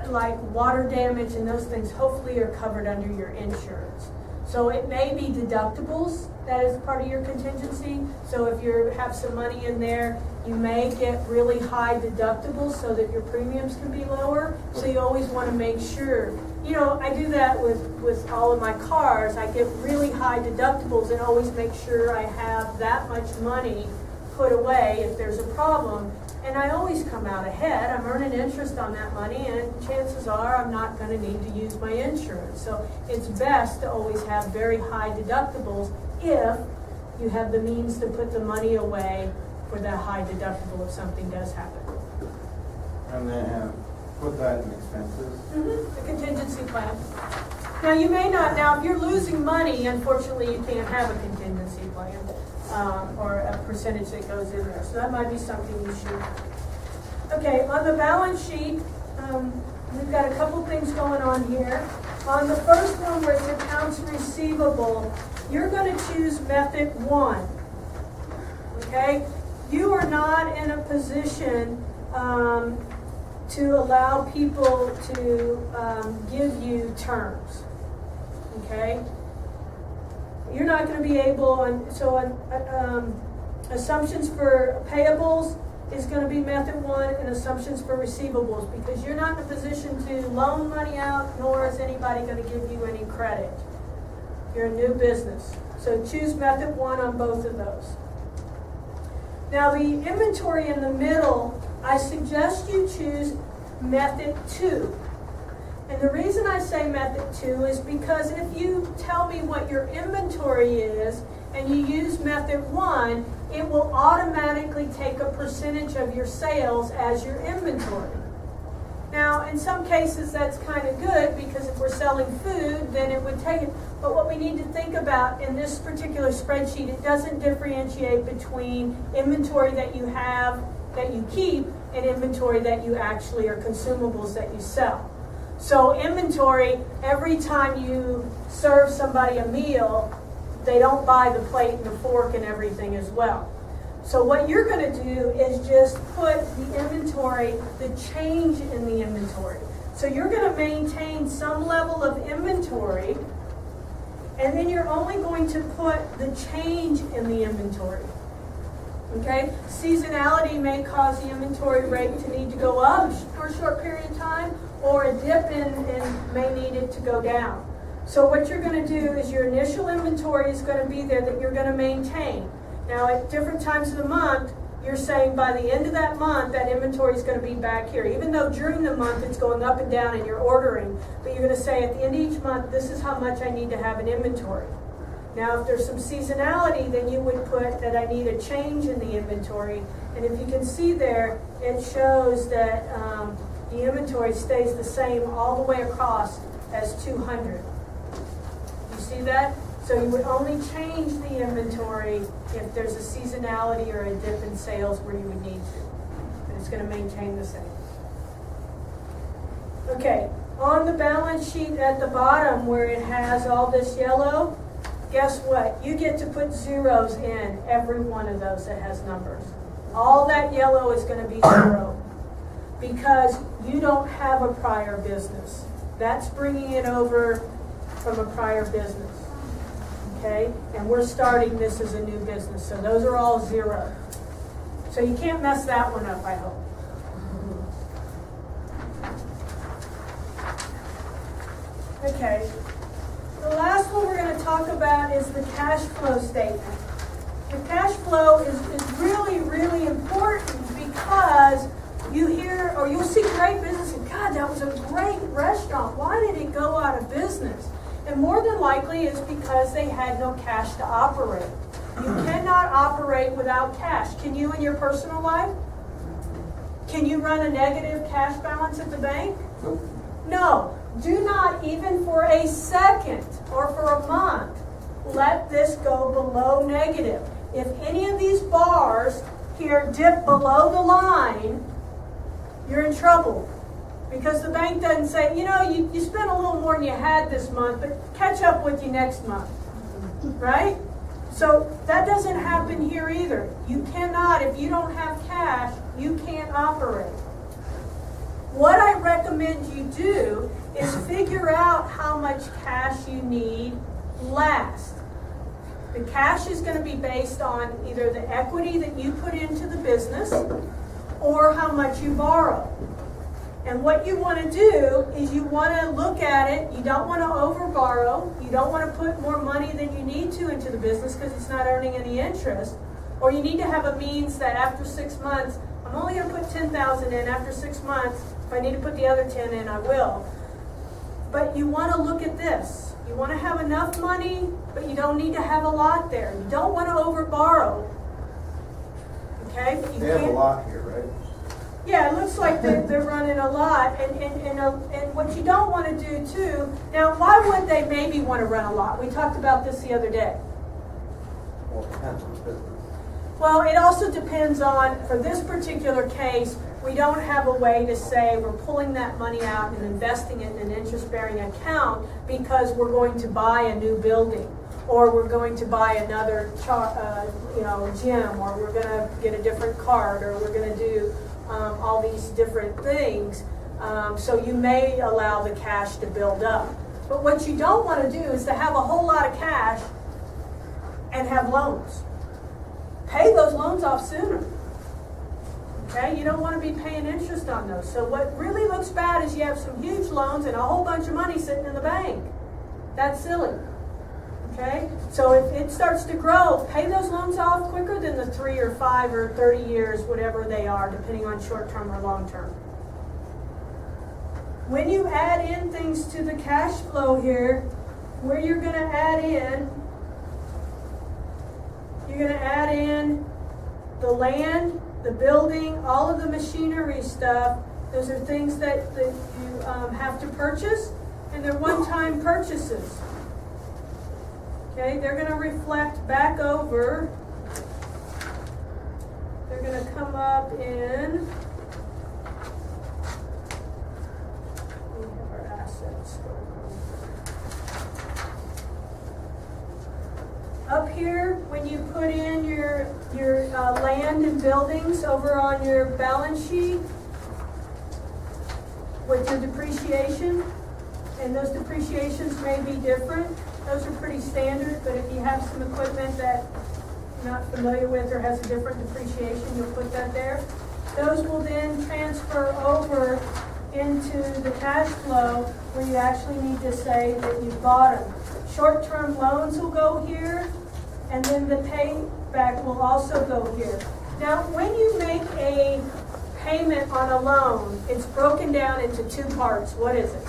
like water damage and those things hopefully are covered under your insurance. So it may be deductibles that is part of your contingency. So if you have some money in there, you may get really high deductibles so that your premiums can be lower. So you always want to make sure. You know, I do that with all of my cars. I get really high deductibles and always make sure I have that much money put away if there's a problem. And I always come out ahead. I'm earning interest on that money, and chances are I'm not going to need to use my insurance. So it's best to always have very high deductibles if you have the means to put the money away for that high deductible if something does happen. And then put that in expenses. The contingency plan. Now you may not, now if you're losing money, unfortunately you can't have a contingency plan. Or a percentage that goes in there. So that might be something you should. Okay, on the balance sheet, we've got a couple things going on here. On the first one where it's accounts receivable, you're going to choose method 1. Okay? You are not in a position to allow people to give you terms. Okay? You're not going to be able, assumptions for payables is going to be method 1, and assumptions for receivables, because you're not in a position to loan money out, nor is anybody going to give you any credit. You're a new business. So choose method 1 on both of those. Now the inventory in the middle, I suggest you choose method 2. And the reason I say method 2 is because if you tell me what your inventory is and you use method 1, it will automatically take a percentage of your sales as your inventory. Now, in some cases that's kind of good, because if we're selling food, then it would take it. But what we need to think about in this particular spreadsheet, it doesn't differentiate between inventory that you have, that you keep, and inventory that you actually, or consumables that you sell. So inventory, every time you serve somebody a meal, they don't buy the plate and the fork and everything as well. So what you're going to do is just put the inventory, the change in the inventory. So you're going to maintain some level of inventory, and then you're only going to put the change in the inventory. Okay? Seasonality may cause the inventory rate to need to go up for a short period of time, or a dip in may need it to go down. So what you're going to do is your initial inventory is going to be there that you're going to maintain. Now at different times of the month, you're saying by the end of that month, that inventory is going to be back here. Even though during the month it's going up and down and you're ordering, but you're going to say at the end of each month, this is how much I need to have in inventory. Now if there's some seasonality, then you would put that I need a change in the inventory. And if you can see there, it shows that the inventory stays the same all the way across as 200. You see that? So you would only change the inventory if there's a seasonality or a dip in sales where you would need to. And it's going to maintain the same. Okay, on the balance sheet at the bottom where it has all this yellow, guess what? You get to put zeros in every one of those that has numbers. All that yellow is going to be zero because you don't have a prior business. That's bringing it over from a prior business. Okay? And we're starting this as a new business. So those are all zero. So you can't mess that one up, I hope. Okay. The last one we're going to talk about is the cash flow statement. The cash flow is really, really important because you hear, or you'll see great business and God, that was a great restaurant. Why did it go out of business? And more than likely it's because they had no cash to operate. You cannot operate without cash. Can you in your personal life? Can you run a negative cash balance at the bank? Nope. No. Do not even for a second or for a month let this go below negative. If any of these bars here dip below the line, you're in trouble. Because the bank doesn't say, you know, you spent a little more than you had this month, but catch up with you next month. Right? So that doesn't happen here either. You cannot, if you don't have cash, you can't operate. What I recommend you do is figure out how much cash you need last. The cash is going to be based on either the equity that you put into the business or how much you borrow. And what you want to do is you want to look at it. You don't want to overborrow. You don't want to put more money than you need to into the business because it's not earning any interest. Or you need to have a means that after 6 months, I'm only going to put $10,000 in. After 6 months, if I need to put the other 10 in, I will. But you want to look at this. You want to have enough money, but you don't need to have a lot there. You don't want to overborrow. Okay? But you They have a can't. lot here, right? Yeah, it looks like they're running a lot, and what you don't want to do too. Now, why would they maybe want to run a lot? We talked about this the other day. Well, it depends on the business. Well, it also depends on, for this particular case, we don't have a way to say we're pulling that money out and investing it in an interest-bearing account because we're going to buy a new building, or we're going to buy another gym, or we're going to get a different card, or we're going to do all these different things. So you may allow the cash to build up. But what you don't want to do is to have a whole lot of cash and have loans. Pay those loans off sooner. Okay? You don't want to be paying interest on those. So what really looks bad is you have some huge loans and a whole bunch of money sitting in the bank. That's silly. Okay? So if it starts to grow, pay those loans off quicker than the 3 or 5 or 30 years, whatever they are, depending on short-term or long-term. When you add in things to the cash flow here, where you're going to add in, you're going to add in the land, the building, all of the machinery stuff. Those are things that you have to purchase, and they're one-time purchases. Okay, they're going to reflect back over. They're going to come up in up here, when you put in your land and buildings over on your balance sheet with your depreciation, and those depreciations may be different. Those are pretty standard, but if you have some equipment that you're not familiar with or has a different depreciation, you'll put that there. Those will then transfer over into the cash flow where you actually need to say that you bought them. Short-term loans will go here, and then the payback will also go here. Now, when you make a payment on a loan, it's broken down into two parts. What is it?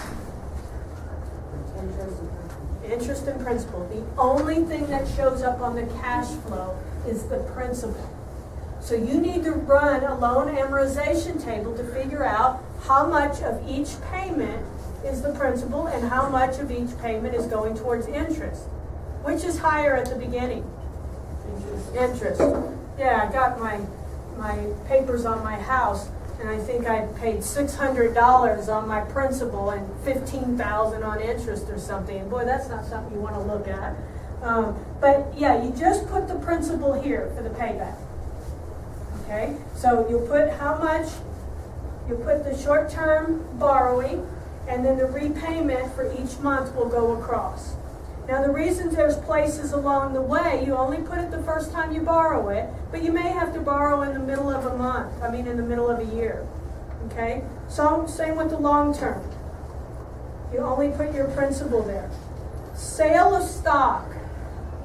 Interest and principal. The only thing that shows up on the cash flow is the principal. So you need to run a loan amortization table to figure out how much of each payment is the principal and how much of each payment is going towards interest. Which is higher at the beginning? Interest. Yeah, I got my papers on my house, and I think I paid $600 on my principal and $15,000 on interest or something. And boy, that's not something you want to look at. But yeah, you just put the principal here for the payback. Okay, so you'll put how much, you'll put the short-term borrowing, and then the repayment for each month will go across. Now the reason there's places along the way, you only put it the first time you borrow it, but you may have to borrow in the middle of a month, in the middle of a year. Okay, so same with the long term. You only put your principal there. Sale of stock,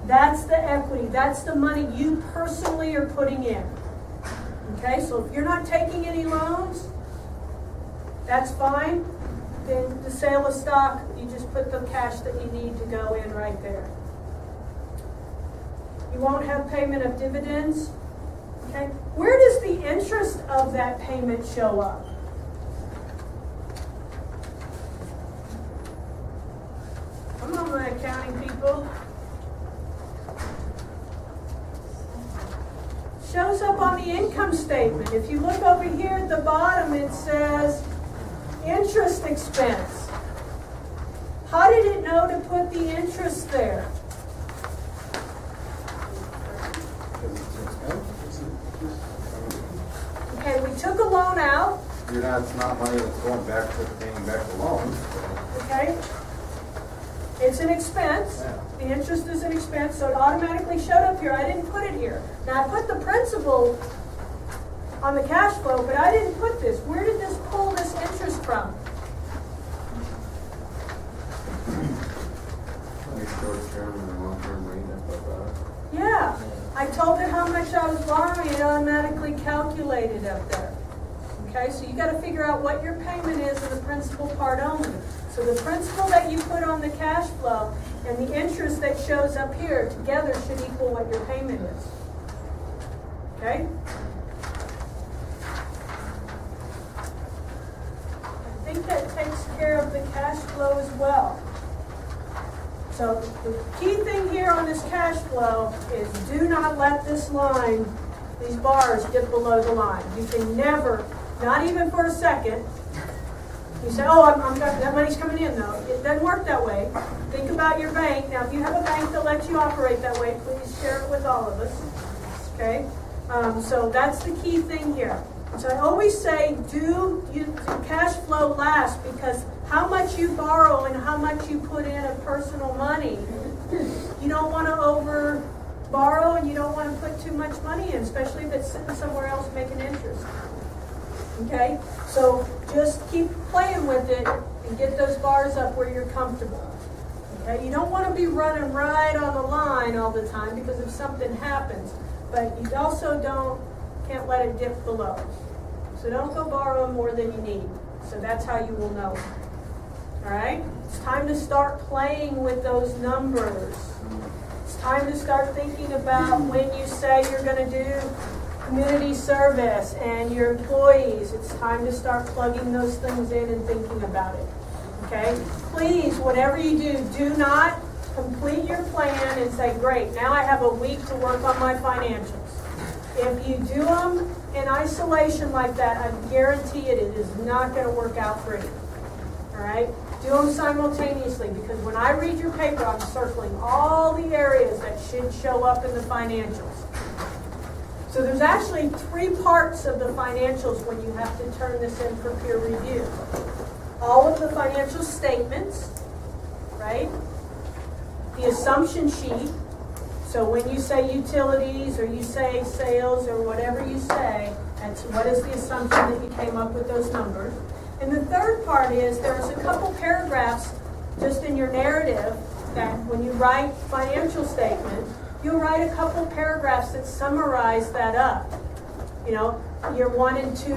that's the equity, that's the money you personally are putting in. Okay, so if you're not taking any loans, that's fine. Then the sale of stock, you just put the cash that you need to go in right there. You won't have payment of dividends. Okay, where does the interest of that payment show up? Come on, my accounting people. Shows up on the income statement. If you look over here at the bottom, it says interest expense. How did it know to put the interest there? Okay, we took a loan out. It's not money that's going back to paying back the loan. Okay. It's an expense. Yeah. The interest is an expense, so it automatically showed up here. I didn't put it here. Now I put the principal on the cash flow, but I didn't put this. Where did this pull this interest from? Like short-term and long-term rate, that's like that. Yeah. I told it how much I was borrowing. It automatically calculated up there. Okay, so you got to figure out what your payment is in the principal part only. So the principal that you put on the cash flow and the interest that shows up here together should equal what your payment is. Okay? I think that takes care of the cash flow as well. So the key thing here on this cash flow is do not let this line, these bars, dip below the line. You can never, not even for a second, you say, oh, that money's coming in, though. It doesn't work that way. Think about your bank. Now, if you have a bank that lets you operate that way, please share it with all of us. Okay? So that's the key thing here. So I always say do cash flow last, because how much you borrow and how much you put in of personal money, you don't want to over borrow and you don't want to put too much money in, especially if it's sitting somewhere else making interest. Okay, so just keep playing with it and get those bars up where you're comfortable. Okay, you don't want to be running right on the line all the time, because if something happens, but you also can't let it dip below. So don't go borrow more than you need. So that's how you will know. All right, it's time to start playing with those numbers. It's time to start thinking about when you say you're going to do community service and your employees, it's time to start plugging those things in and thinking about it. Okay? Please, whatever you do not complete your plan and say, great, now I have a week to work on my financials. If you do them in isolation like that, I guarantee it is not going to work out for you. all right? Do them simultaneously, because when I read your paper, I'm circling all the areas that should show up in the financials. So there's actually 3 parts of the financials when you have to turn this in for peer review. All of the financial statements, right? The assumption sheet. So when you say utilities or you say sales or whatever you say, that's what is the assumption that you came up with those numbers. And the third part is there's a couple paragraphs just in your narrative that when you write financial statements, you'll write a couple paragraphs that summarize that up. You know, year 1 and 2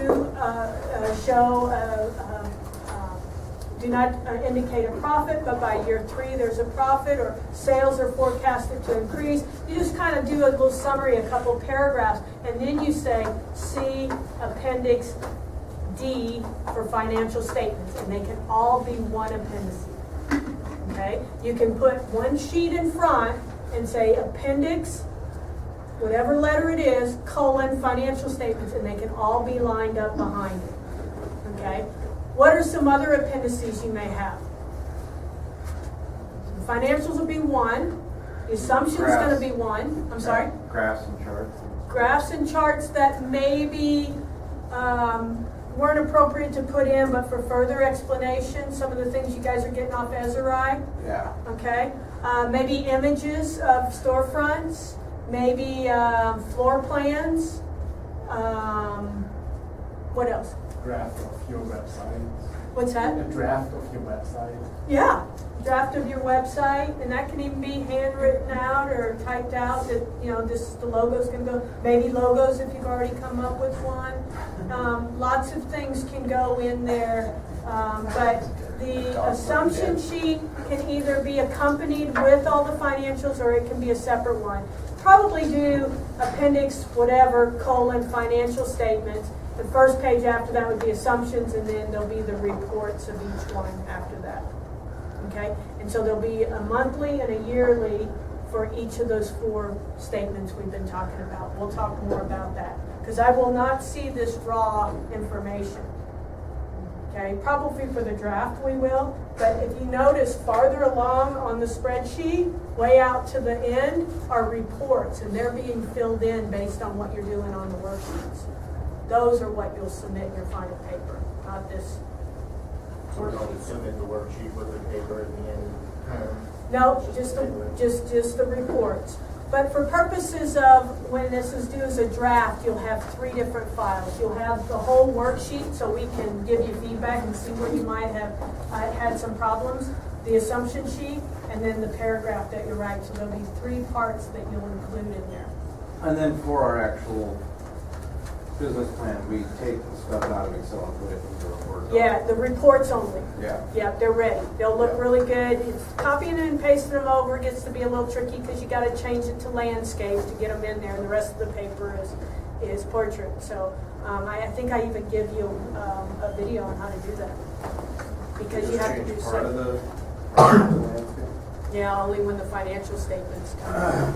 do not indicate a profit, but by year 3 there's a profit, or sales are forecasted to increase. You just kind of do a little summary, a couple paragraphs, and then you say, see Appendix D for financial statements, and they can all be one appendix. Okay? You can put one sheet in front and say Appendix, whatever letter it is, colon, financial statements, and they can all be lined up behind it. Okay? What are some other appendices you may have? The financials will be 1. The assumption's going to be 1. I'm sorry? Graphs and charts. Graphs and charts that maybe weren't appropriate to put in, but for further explanation, some of the things you guys are getting off Ezra. Yeah. Okay? Maybe images of storefronts, maybe floor plans. What else? Draft of your website. What's that? A draft of your website. Yeah, draft of your website, and that can even be handwritten out or typed out that, you know, this is the logo's going to go. Maybe logos if you've already come up with one. Lots of things can go in there, but the assumption sheet can either be accompanied with all the financials or it can be a separate one. Probably do appendix whatever, colon, financial statements. The first page after that would be assumptions, and then there'll be the reports of each one after that. Okay? And so there'll be a monthly and a yearly for each of those 4 statements we've been talking about. We'll talk more about that, because I will not see this raw information. Okay? Probably for the draft we will, but if you notice farther along on the spreadsheet, way out to the end, are reports, and they're being filled in based on what you're doing on the worksheets. Those are what you'll submit in your final paper, not this. So we don't submit the worksheet with the paper at the end. No, just the reports. But for purposes of when this is due as a draft, you'll have 3 different files. You'll have the whole worksheet, so we can give you feedback and see where you might have had some problems. The assumption sheet, and then the paragraph that you write. So there'll be 3 parts that you'll include in there. And then for our actual business plan, we take the stuff out of Excel and put it into a Word document. Yeah, the reports only. Yeah. Yeah, they're ready. They'll look really good. It's copying and pasting them over gets to be a little tricky because you got to change it to landscape to get them in there, and the rest of the paper is portrait. So I think I even give you a video on how to do that, because you have to do part of some. the landscape. Yeah, only when the financial statements come.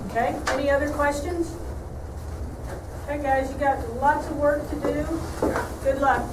Okay. Any other questions? Okay, guys, you got lots of work to do. Good luck.